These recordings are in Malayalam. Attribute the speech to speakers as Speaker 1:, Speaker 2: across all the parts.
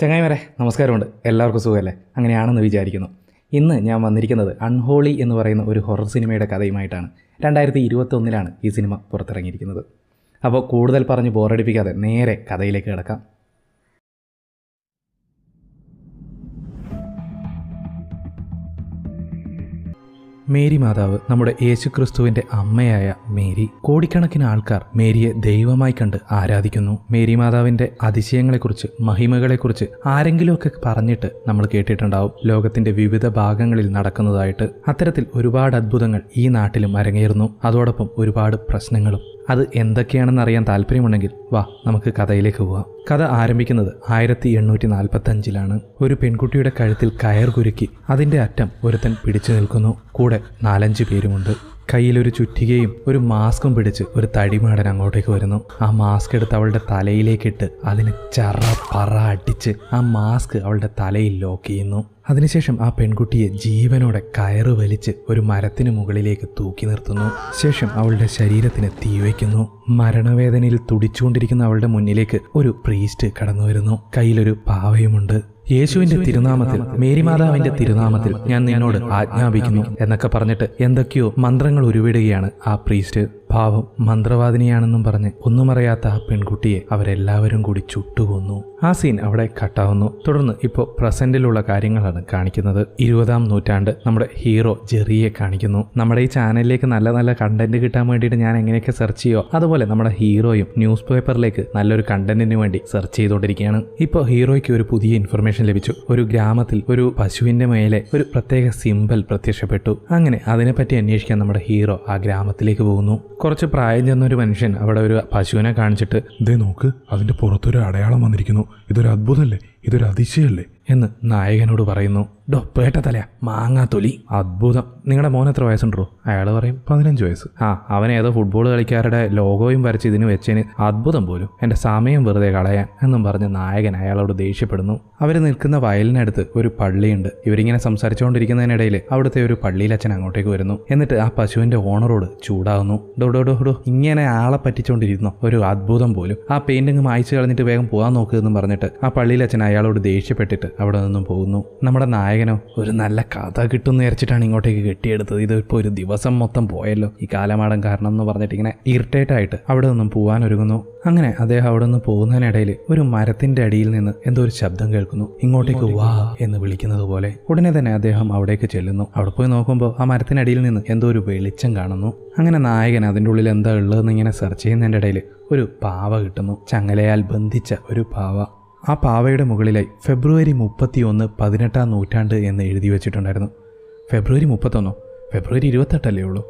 Speaker 1: ചങ്ങായിമാരെ നമസ്കാരമുണ്ട്. എല്ലാവർക്കും സുഖമല്ലേ? അങ്ങനെയാണെന്ന് വിചാരിക്കുന്നു. ഇന്ന് ഞാൻ വന്നിരിക്കുന്നത് അൺഹോളി എന്ന് പറയുന്ന ഒരു ഹൊറർ സിനിമയുടെ കഥയുമായിട്ടാണ്. 2021 ഈ സിനിമ പുറത്തിറങ്ങിയിരിക്കുന്നത്. അപ്പോൾ കൂടുതൽ പറഞ്ഞ് ബോറടിപ്പിക്കാതെ നേരെ കഥയിലേക്ക് കിടക്കാം. മേരി മാതാവ്, നമ്മുടെ യേശുക്രിസ്തുവിൻ്റെ അമ്മയായ മേരി. കോടിക്കണക്കിന് ആൾക്കാർ മേരിയെ ദൈവമായി കണ്ട് ആരാധിക്കുന്നു. മേരി മാതാവിൻ്റെ അതിശയങ്ങളെക്കുറിച്ച്, മഹിമകളെക്കുറിച്ച് ആരെങ്കിലുമൊക്കെ പറഞ്ഞിട്ട് നമ്മൾ കേട്ടിട്ടുണ്ടാവും, ലോകത്തിൻ്റെ വിവിധ ഭാഗങ്ങളിൽ നടക്കുന്നതായിട്ട്. അത്തരത്തിൽ ഒരുപാട് അത്ഭുതങ്ങൾ ഈ നാട്ടിലും അരങ്ങേറുന്നു. അതോടൊപ്പം ഒരുപാട് പ്രശ്നങ്ങളും. അത് എന്തൊക്കെയാണെന്ന് അറിയാൻ താല്പര്യമുണ്ടെങ്കിൽ വാ, നമുക്ക് കഥയിലേക്ക് പോവാം. കഥ ആരംഭിക്കുന്നത് 1845 ഒരു പെൺകുട്ടിയുടെ കഴുത്തിൽ കയർ കുരുക്കി അതിൻ്റെ അറ്റം ഒരുത്തൻ പിടിച്ചു നിൽക്കുന്നു. കൂടെ 4-5 പേരുമുണ്ട്. കയ്യിലൊരു ചുറ്റികയും ഒരു മാസ്കും പിടിച്ച് ഒരു തടിമാടൻ അങ്ങോട്ടേക്ക് വരുന്നു. ആ മാസ്ക് എടുത്ത് അവളുടെ തലയിലേക്കിട്ട് അതിന് ചറ പറ അടിച്ച് ആ മാസ്ക് അവളുടെ തലയിൽ ലോക്ക് ചെയ്യുന്നു. അതിനുശേഷം ആ പെൺകുട്ടിയെ ജീവനോടെ കയറ് വലിച്ച് ഒരു മരത്തിന് മുകളിലേക്ക് തൂക്കി നിർത്തുന്നു. ശേഷം അവളുടെ ശരീരത്തിന് തീവയ്ക്കുന്നു. മരണവേദനയിൽ തുടിച്ചുകൊണ്ടിരിക്കുന്ന അവളുടെ മുന്നിലേക്ക് ഒരു പ്രീസ്റ്റ് കടന്നു വരുന്നു. കയ്യിലൊരു പാവയുമുണ്ട്. യേശുവിന്റെ തിരുനാമത്തിൽ, മേരി മാതാവിന്റെ തിരുനാമത്തിൽ ഞാൻ നിന്നോട് ആജ്ഞാപിക്കുന്നു എന്നൊക്കെ പറഞ്ഞിട്ട് എന്തൊക്കെയോ മന്ത്രങ്ങൾ ഉരുവിടുകയാണ് ആ പ്രീസ്റ്റ്. പാവം മന്ത്രവാദിനിയാണെന്നും പറഞ്ഞ് ഒന്നുമറിയാത്ത ആ പെൺകുട്ടിയെ അവരെല്ലാവരും കൂടി ചുട്ടുകൊന്നു. ആ സീൻ അവിടെ കട്ടാവുന്നു. തുടർന്ന് ഇപ്പോൾ പ്രസന്റിലുള്ള കാര്യങ്ങളാണ് കാണിക്കുന്നത്. 20-ാം നൂറ്റാണ്ട് നമ്മുടെ ഹീറോ ജെറിയെ കാണിക്കുന്നു. നമ്മുടെ ഈ ചാനലിലേക്ക് നല്ല നല്ല കണ്ടന്റ് കിട്ടാൻ വേണ്ടിയിട്ട് ഞാൻ എങ്ങനെയൊക്കെ സെർച്ച് ചെയ്യോ, അതുപോലെ നമ്മുടെ ഹീറോയും ന്യൂസ് പേപ്പറിലേക്ക് നല്ലൊരു കണ്ടന്റിന് വേണ്ടി സെർച്ച് ചെയ്തുകൊണ്ടിരിക്കുകയാണ്. ഇപ്പോൾ ഹീറോയ്ക്ക് ഒരു പുതിയ ഇൻഫർമേഷൻ ലഭിച്ചു. ഒരു ഗ്രാമത്തിൽ ഒരു പശുവിന്റെ മേലെ ഒരു പ്രത്യേക സിംബൽ പ്രത്യക്ഷപ്പെട്ടു. അങ്ങനെ അതിനെപ്പറ്റി അന്വേഷിക്കാൻ നമ്മുടെ ഹീറോ ആ ഗ്രാമത്തിലേക്ക് പോകുന്നു. കുറച്ച് പ്രായം ചെന്നൊരു മനുഷ്യൻ അവിടെ ഒരു പശുവിനെ കാണിച്ചിട്ട്, ദേ നോക്ക്, അതിന്റെ പുറത്തൊരു അടയാളം വന്നിരിക്കുന്നു, ഇതൊരു അത്ഭുതമല്ലേ, ഇതൊരു അതിശയല്ലേ എന്ന് നായകനോട് പറയുന്നു. ഡോ പേട്ട തലയാ മാങ്ങാത്തൊലി, അത്ഭുതം. നിങ്ങളുടെ മോൻ എത്ര വയസ്സുണ്ടോ? അയാൾ പറയും 15 വയസ്സ്. അവൻ ഏതോ ഫുട്ബോൾ കളിക്കാരുടെ ലോഗോയും വരച്ച് ഇതിന് വെച്ചതിന് അത്ഭുതം പോലും, എൻ്റെ സമയം വെറുതെ കളയാൻ എന്നും പറഞ്ഞ് നായകൻ അയാളോട് ദേഷ്യപ്പെടുന്നു. അവർ നിൽക്കുന്ന വയലിനടുത്ത് ഒരു പള്ളിയുണ്ട്. ഇവരിങ്ങനെ സംസാരിച്ചുകൊണ്ടിരിക്കുന്നതിനിടയിൽ അവിടുത്തെ ഒരു പള്ളിയിലച്ഛൻ അങ്ങോട്ടേക്ക് വരുന്നു. എന്നിട്ട് ആ പശുവിന്റെ ഓണറോട് ചൂടാവുന്നു. ഡോ ഇങ്ങനെ ആളെ പറ്റിച്ചോണ്ടിരുന്നോ, ഒരു അത്ഭുതം പോലും, ആ പെയിന്റിങ് മായ്ച്ചു കളഞ്ഞിട്ട് വേഗം പോകാൻ നോക്കുമെന്നും പറഞ്ഞിട്ട് ആ പള്ളിയിലച്ഛൻ അയാളോട് ദേഷ്യപ്പെട്ടിട്ട് അവിടെ നിന്നും പോകുന്നു. നമ്മുടെ നായകനോ ഒരു നല്ല കഥ കിട്ടുമെന്ന് വിചാരിച്ചിട്ടാണ് ഇങ്ങോട്ടേക്ക് കെട്ടിയെടുത്തത്. ഇതിപ്പോൾ ഒരു ദിവസം മൊത്തം പോയല്ലോ ഈ കാലമാടൻ കാരണം എന്ന് പറഞ്ഞിട്ട് ഇങ്ങനെ ഇറിറ്റേറ്റ് ആയിട്ട് അവിടെ നിന്നും പോകാൻ ഒരുങ്ങുന്നു. അങ്ങനെ അദ്ദേഹം അവിടെ നിന്ന് പോകുന്നതിനിടയിൽ ഒരു മരത്തിന്റെ അടിയിൽ നിന്ന് എന്തോ ഒരു ശബ്ദം കേൾക്കുന്നു. ഇങ്ങോട്ടേക്ക് വാ എന്ന് വിളിക്കുന്നത് പോലെ. ഉടനെ തന്നെ അദ്ദേഹം അവിടേക്ക് ചെല്ലുന്നു. അവിടെ പോയി നോക്കുമ്പോൾ ആ മരത്തിനടിയിൽ നിന്ന് എന്തോ ഒരു വെളിച്ചം കാണുന്നു. അങ്ങനെ നായകൻ അതിൻ്റെ ഉള്ളിൽ എന്താ ഉള്ളതെന്ന് ഇങ്ങനെ സെർച്ച് ചെയ്യുന്നതിൻ്റെ ഇടയിൽ ഒരു പാവ കിട്ടുന്നു. ചങ്ങലയാൽ ബന്ധിച്ച ഒരു പാവ. ആ പാവയുടെ മുകളിലായി ഫെബ്രുവരി 31, 18-ാം നൂറ്റാണ്ട് എന്ന് എഴുതി വെച്ചിട്ടുണ്ടായിരുന്നു. ഫെബ്രുവരി 31? ഫെബ്രുവരി 28 ഉള്ളൂ.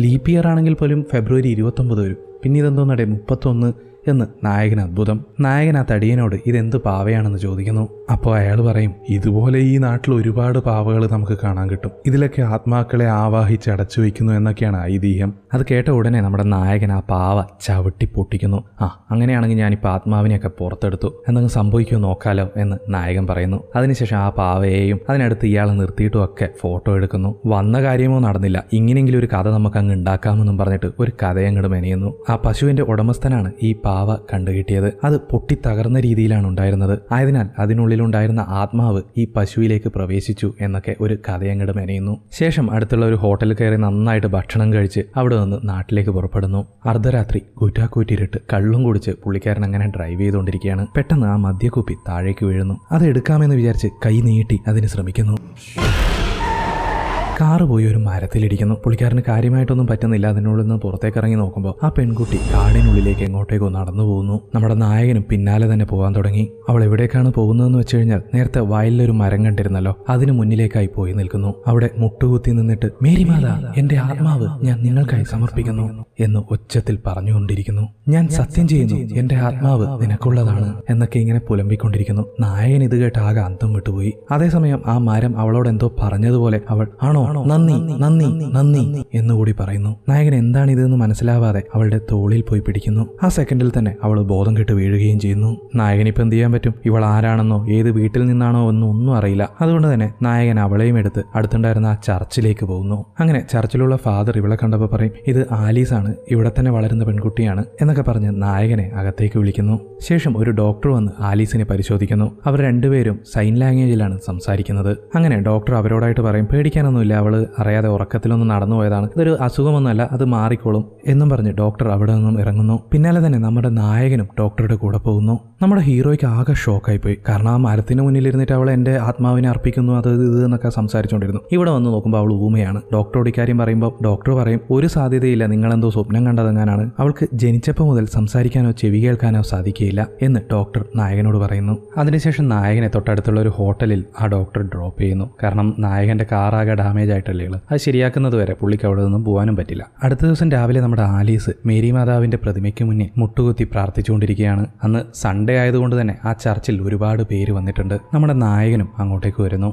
Speaker 1: ലീപ്പ് ഇയർ ആണെങ്കിൽ പോലും ഫെബ്രുവരി 29 വരും. പിന്നെ ഇതെന്തോന്നടേ 31 എന്ന് നായകൻ അത്ഭുതം. നായകൻ ആ തടിയനോട് ഇതെന്ത് പാവയാണെന്ന് ചോദിക്കുന്നു. അപ്പോൾ അയാൾ പറയും, ഇതുപോലെ ഈ നാട്ടിൽ ഒരുപാട് പാവകൾ നമുക്ക് കാണാൻ കിട്ടും, ഇതിലൊക്കെ ആത്മാക്കളെ ആവാഹിച്ച് അടച്ചു വയ്ക്കുന്നു എന്നൊക്കെയാണ് ഐതിഹ്യം. അത് കേട്ട ഉടനെ നമ്മുടെ നായകൻ ആ പാവ ചവിട്ടി പൊട്ടിക്കുന്നു. അങ്ങനെയാണെങ്കിൽ ഞാനിപ്പോൾ ആത്മാവിനെയൊക്കെ പുറത്തെടുത്തു, എന്തെങ്കിലും സംഭവിക്കുമോ നോക്കാലോ എന്ന് നായകൻ പറയുന്നു. അതിനുശേഷം ആ പാവയെയും അതിനടുത്ത് ഇയാളെ നിർത്തിയിട്ടും ഒക്കെ ഫോട്ടോ എടുക്കുന്നു. വന്ന കാര്യമോ നടന്നില്ല, ഇങ്ങനെയെങ്കിലും ഒരു കഥ നമുക്ക് അങ്ങ് ഉണ്ടാക്കാമെന്നും പറഞ്ഞിട്ട് ഒരു കഥയങ്ങോട്ട് മെനയുന്നു. ആ പശുവിന്റെ ഉടമസ്ഥനാണ് ഈ പാവ കണ്ടുകിട്ടിയത്. അത് പൊട്ടി തകർന്ന രീതിയിലാണ് ഉണ്ടായിരുന്നത്. ആയതിനാൽ അതിനുള്ളിലുണ്ടായിരുന്ന ആത്മാവ് ഈ പശുവിലേക്ക് പ്രവേശിച്ചു എന്നൊക്കെ ഒരു കഥയങ്ങട് മെനയുന്നു. ശേഷം അടുത്തുള്ള ഒരു ഹോട്ടലിൽ കയറി നന്നായിട്ട് ഭക്ഷണം കഴിച്ച് അവിടെ നിന്ന് നാട്ടിലേക്ക് പുറപ്പെടുന്നു. അർദ്ധരാത്രി കൂറ്റാക്കൂറ്റിരുട്ട് കള്ളും കുടിച്ച് പുള്ളിക്കാരൻ അങ്ങനെ ഡ്രൈവ് ചെയ്തുകൊണ്ടിരിക്കുകയാണ്. പെട്ടെന്ന് ആ മദ്യക്കുപ്പി താഴേക്ക് വീഴുന്നു. അത് എടുക്കാമെന്ന് വിചാരിച്ച് കൈ നീട്ടി അതിന് ശ്രമിക്കുന്നു. കാറ് പോയി ഒരു മരത്തിലിടിക്കുന്നു. പുള്ളിക്കാരന് കാര്യമായിട്ടൊന്നും പറ്റുന്നില്ല. അതിനുള്ളിൽ നിന്ന് പുറത്തേക്ക് ഇറങ്ങി നോക്കുമ്പോൾ ആ പെൺകുട്ടി കാടിനുള്ളിലേക്ക് എങ്ങോട്ടേക്കോ നടന്നു പോകുന്നു. നമ്മുടെ നായകനും പിന്നാലെ തന്നെ പോകാൻ തുടങ്ങി. അവൾ എവിടേക്കാണ് പോകുന്നതെന്ന് വെച്ച് കഴിഞ്ഞാൽ, നേരത്തെ വയലിലൊരു മരം കണ്ടിരുന്നല്ലോ, അതിന് മുന്നിലേക്കായി പോയി നിൽക്കുന്നു. അവിടെ മുട്ടുകുത്തി നിന്നിട്ട്, മേരി മാതാ, എന്റെ ആത്മാവ് ഞാൻ നിങ്ങൾക്കായി സമർപ്പിക്കുന്നു എന്ന് ഒച്ചത്തിൽ പറഞ്ഞുകൊണ്ടിരിക്കുന്നു. ഞാൻ സത്യം ചെയ്യുന്നു, എന്റെ ആത്മാവ് നിനക്കുള്ളതാണ് എന്നൊക്കെ ഇങ്ങനെ പുലമ്പിക്കൊണ്ടിരിക്കുന്നു. നായകൻ ഇത് കേട്ട് ആകെ അന്തം വിട്ടുപോയി. അതേസമയം ആ മരം അവളോട് എന്തോ പറഞ്ഞതുപോലെ അവൾ, ആണോ നന്ദി നന്ദി നന്ദി എന്നുകൂടി പറയുന്നു. നായകൻ എന്താണ് ഇതെന്ന് മനസ്സിലാവാതെ അവളുടെ തോളിൽ പോയി പിടിക്കുന്നു. ആ സെക്കൻഡിൽ തന്നെ അവൾ ബോധം കെട്ട് വീഴുകയും ചെയ്യുന്നു. നായകൻ ഇപ്പം എന്ത് ചെയ്യാൻ പറ്റും? ഇവൾ ആരാണെന്നോ ഏത് വീട്ടിൽ നിന്നാണോ ഒന്നും അറിയില്ല. അതുകൊണ്ട് തന്നെ നായകൻ അവളെയും എടുത്ത് അടുത്തുണ്ടായിരുന്ന ആ ചർച്ചിലേക്ക് പോകുന്നു. അങ്ങനെ ചർച്ചിലുള്ള ഫാദർ ഇവളെ കണ്ടപ്പോൾ പറയും, ഇത് ആലീസാണ്, ഇവിടെ തന്നെ വളരുന്ന പെൺകുട്ടിയാണ് എന്നൊക്കെ പറഞ്ഞ് നായകനെ അകത്തേക്ക് വിളിക്കുന്നു. ശേഷം ഒരു ഡോക്ടർ വന്ന് ആലീസിനെ പരിശോധിക്കുന്നു. അവർ രണ്ടുപേരും സൈൻ ലാംഗ്വേജിലാണ് സംസാരിക്കുന്നത്. അങ്ങനെ ഡോക്ടർ അവരോടായിട്ട് പറയും, പേടിക്കാനൊന്നുമില്ല, അവള് അറിയാതെ ഉറക്കത്തിലൊന്നും നടന്നു പോയതാണ്, ഇതൊരു അസുഖമൊന്നുമല്ല, അത് മാറിക്കോളും എന്നും പറഞ്ഞ് ഡോക്ടർ അവിടെ നിന്നും ഇറങ്ങുന്നു. പിന്നാലെ തന്നെ നമ്മുടെ നായകനും ഡോക്ടറുടെ കൂടെ പോകുന്നു. നമ്മുടെ ഹീറോയ്ക്ക് ആകെ ഷോക്കായി പോയി. കാരണം ആ മരത്തിന് മുന്നിൽ ഇരുന്നിട്ട് അവൾ എൻ്റെ ആത്മാവിനെ അർപ്പിക്കുന്നു, അത് ഇത് എന്നൊക്കെ സംസാരിച്ചുകൊണ്ടിരുന്നു. ഇവിടെ വന്ന് നോക്കുമ്പോൾ അവൾ ഊമയാണ്. ഡോക്ടറോട് ഇക്കാര്യം പറയുമ്പോൾ ഡോക്ടർ പറയും, ഒരു സാധ്യതയില്ല, നിങ്ങളെന്തോ സ്വപ്നം കണ്ടതെങ്ങാനാണ്, അവൾക്ക് ജനിച്ചപ്പോൾ മുതൽ സംസാരിക്കാനോ ചെവി കേൾക്കാനോ സാധിക്കുകയില്ല എന്ന് ഡോക്ടർ നായകനോട് പറയുന്നു. അതിനുശേഷം നായകനെ തൊട്ടടുത്തുള്ള ഒരു ഹോട്ടലിൽ ആ ഡോക്ടർ ഡ്രോപ്പ് ചെയ്യുന്നു. കാരണം നായകന്റെ കാറാകെ ഡാമേജ് ആയിട്ടല്ലേ ഉള്ളത്. അത് ശരിയാക്കുന്നത് വരെ പുള്ളിക്ക് അവിടെ നിന്നും പോകാനും പറ്റില്ല. അടുത്ത ദിവസം രാവിലെ നമ്മുടെ ആലീസ് മേരി മാതാവിന്റെ പ്രതിമയ്ക്ക് മുന്നിൽ മുട്ടുകുത്തി പ്രാർത്ഥിച്ചുകൊണ്ടിരിക്കുകയാണ്. അന്ന് സൺഡേ ആയതുകൊണ്ട് തന്നെ ആ ചർച്ചിൽ ഒരുപാട് പേര് വന്നിട്ടുണ്ട്. നമ്മുടെ നായകനും അങ്ങോട്ടേക്ക് വരുന്നു.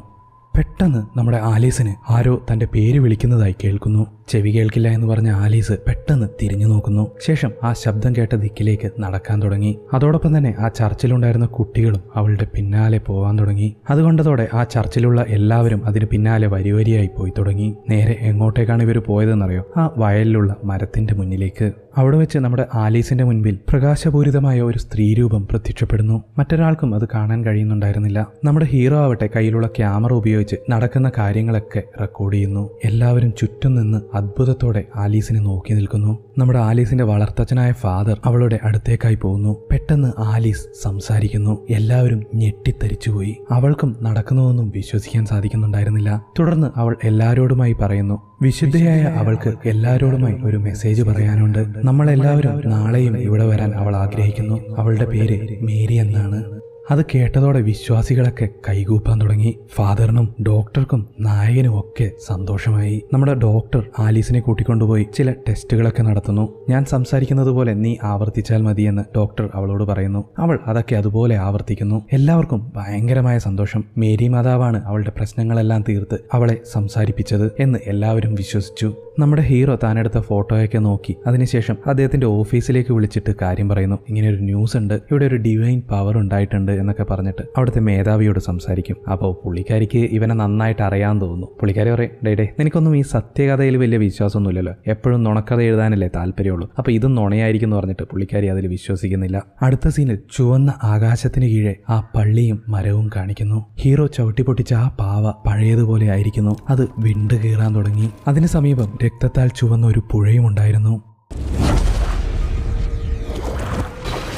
Speaker 1: പെട്ടെന്ന് നമ്മുടെ ആലീസിന് ആരോ തന്റെ പേര് വിളിക്കുന്നതായി കേൾക്കുന്നു. ചെവി കേൾക്കില്ല എന്ന് പറഞ്ഞ ആലീസ് പെട്ടെന്ന് തിരിഞ്ഞു നോക്കുന്നു. ശേഷം ആ ശബ്ദം കേട്ട ദിക്കിലേക്ക് നടക്കാൻ തുടങ്ങി. അതോടൊപ്പം തന്നെ ആ ചർച്ചിലുണ്ടായിരുന്ന കുട്ടികളും അവളുടെ പിന്നാലെ പോവാൻ തുടങ്ങി. അതുകൊണ്ടതോടെ ആ ചർച്ചിലുള്ള എല്ലാവരും അതിന് പിന്നാലെ വരിവരിയായി പോയി തുടങ്ങി. നേരെ എങ്ങോട്ടേക്കാണ് ഇവർ പോയതെന്നറിയോ? ആ വയലിലുള്ള മരത്തിന്റെ മുന്നിലേക്ക്. അവിടെ വെച്ച് നമ്മുടെ ആലീസിന്റെ മുൻപിൽ പ്രകാശപൂരിതമായ ഒരു സ്ത്രീരൂപം പ്രത്യക്ഷപ്പെടുന്നു. മറ്റൊരാൾക്കും അത് കാണാൻ കഴിയുന്നുണ്ടായിരുന്നില്ല. നമ്മുടെ ഹീറോ ആവട്ടെ കയ്യിലുള്ള ക്യാമറ ഉപയോഗിച്ച് നടക്കുന്ന കാര്യങ്ങളൊക്കെ റെക്കോർഡ് ചെയ്യുന്നു. എല്ലാവരും ചുറ്റും നിന്ന് അത്ഭുതത്തോടെ ആലീസിനെ നോക്കി നിൽക്കുന്നു. നമ്മുടെ ആലീസിന്റെ വളർത്തച്ഛനായ ഫാദർ അവളുടെ അടുത്തേക്കായി പോകുന്നു. പെട്ടെന്ന് ആലീസ് സംസാരിക്കുന്നു. എല്ലാവരും ഞെട്ടിത്തരിച്ചുപോയി. അവൾക്കും നടക്കുന്നതൊന്നും വിശ്വസിക്കാൻ സാധിക്കുന്നുണ്ടായിരുന്നില്ല. തുടർന്ന് അവൾ എല്ലാവരോടുമായി പറയുന്നു, വിശുദ്ധയായ അവൾക്ക് എല്ലാവരോടുമായി ഒരു മെസ്സേജ് പറയാനുണ്ട്. നമ്മളെല്ലാവരും നാളെയും ഇവിടെ വരാൻ അവൾ ആഗ്രഹിക്കുന്നു. അവളുടെ പേര് മേരി എന്നാണ്. അത് കേട്ടതോടെ വിശ്വാസികളൊക്കെ കൈകൂപ്പാൻ തുടങ്ങി. ഫാദറിനും ഡോക്ടർക്കും നായകനും ഒക്കെ സന്തോഷമായി. നമ്മുടെ ഡോക്ടർ ആലീസിനെ കൂട്ടിക്കൊണ്ടുപോയി ചില ടെസ്റ്റുകളൊക്കെ നടത്തുന്നു. ഞാൻ സംസാരിക്കുന്നത് പോലെ നീ ആവർത്തിച്ചാൽ മതിയെന്ന് ഡോക്ടർ അവളോട് പറയുന്നു. അവൾ അതൊക്കെ അതുപോലെ ആവർത്തിക്കുന്നു. എല്ലാവർക്കും ഭയങ്കരമായ സന്തോഷം. മേരി മാതാവാണ് അവളുടെ പ്രശ്നങ്ങളെല്ലാം തീർത്ത് അവളെ സംസാരിപ്പിച്ചത് എന്ന് എല്ലാവരും വിശ്വസിച്ചു. നമ്മുടെ ഹീറോ താനെടുത്ത ഫോട്ടോയൊക്കെ നോക്കി അതിനുശേഷം അദ്ദേഹത്തിന്റെ ഓഫീസിലേക്ക് വിളിച്ചിട്ട് കാര്യം പറയുന്നു. ഇങ്ങനെ ഒരു ന്യൂസ് ഉണ്ട്, ഇവിടെ ഒരു ഡിവൈൻ പവർ ഉണ്ടായിട്ടുണ്ട് എന്നൊക്കെ പറഞ്ഞിട്ട് അവിടുത്തെ മേധാവിയോട് സംസാരിക്കും. അപ്പോൾ പുള്ളിക്കാരിക്ക് ഇവനെ നന്നായിട്ട് അറിയാൻ തോന്നുന്നു. പുള്ളിക്കാരി പറയും, ഡേ നിനക്കൊന്നും ഈ സത്യകഥയിൽ വലിയ വിശ്വാസമൊന്നുമില്ലല്ലോ, എപ്പോഴും നുണക്കഥ എഴുതാനല്ലേ താല്പര്യമുള്ളൂ, അപ്പോൾ ഇതും നുണയായിരിക്കും എന്ന് പറഞ്ഞിട്ട് പുള്ളിക്കാരി അതിൽ വിശ്വസിക്കുന്നില്ല. അടുത്ത സീനിൽ ചുവന്ന ആകാശത്തിന് കീഴെ ആ പള്ളിയും മരവും കാണിക്കുന്നു. ഹീറോ ചവിട്ടി പൊട്ടിച്ച ആ പാവ പഴയതുപോലെ ആയിരിക്കുന്നു. അത് വിണ്ട് കീറാൻ തുടങ്ങി. അതിന് സമീപം രക്തത്താൽ ചുവന്ന ഒരു പുഴയും ഉണ്ടായിരുന്നു.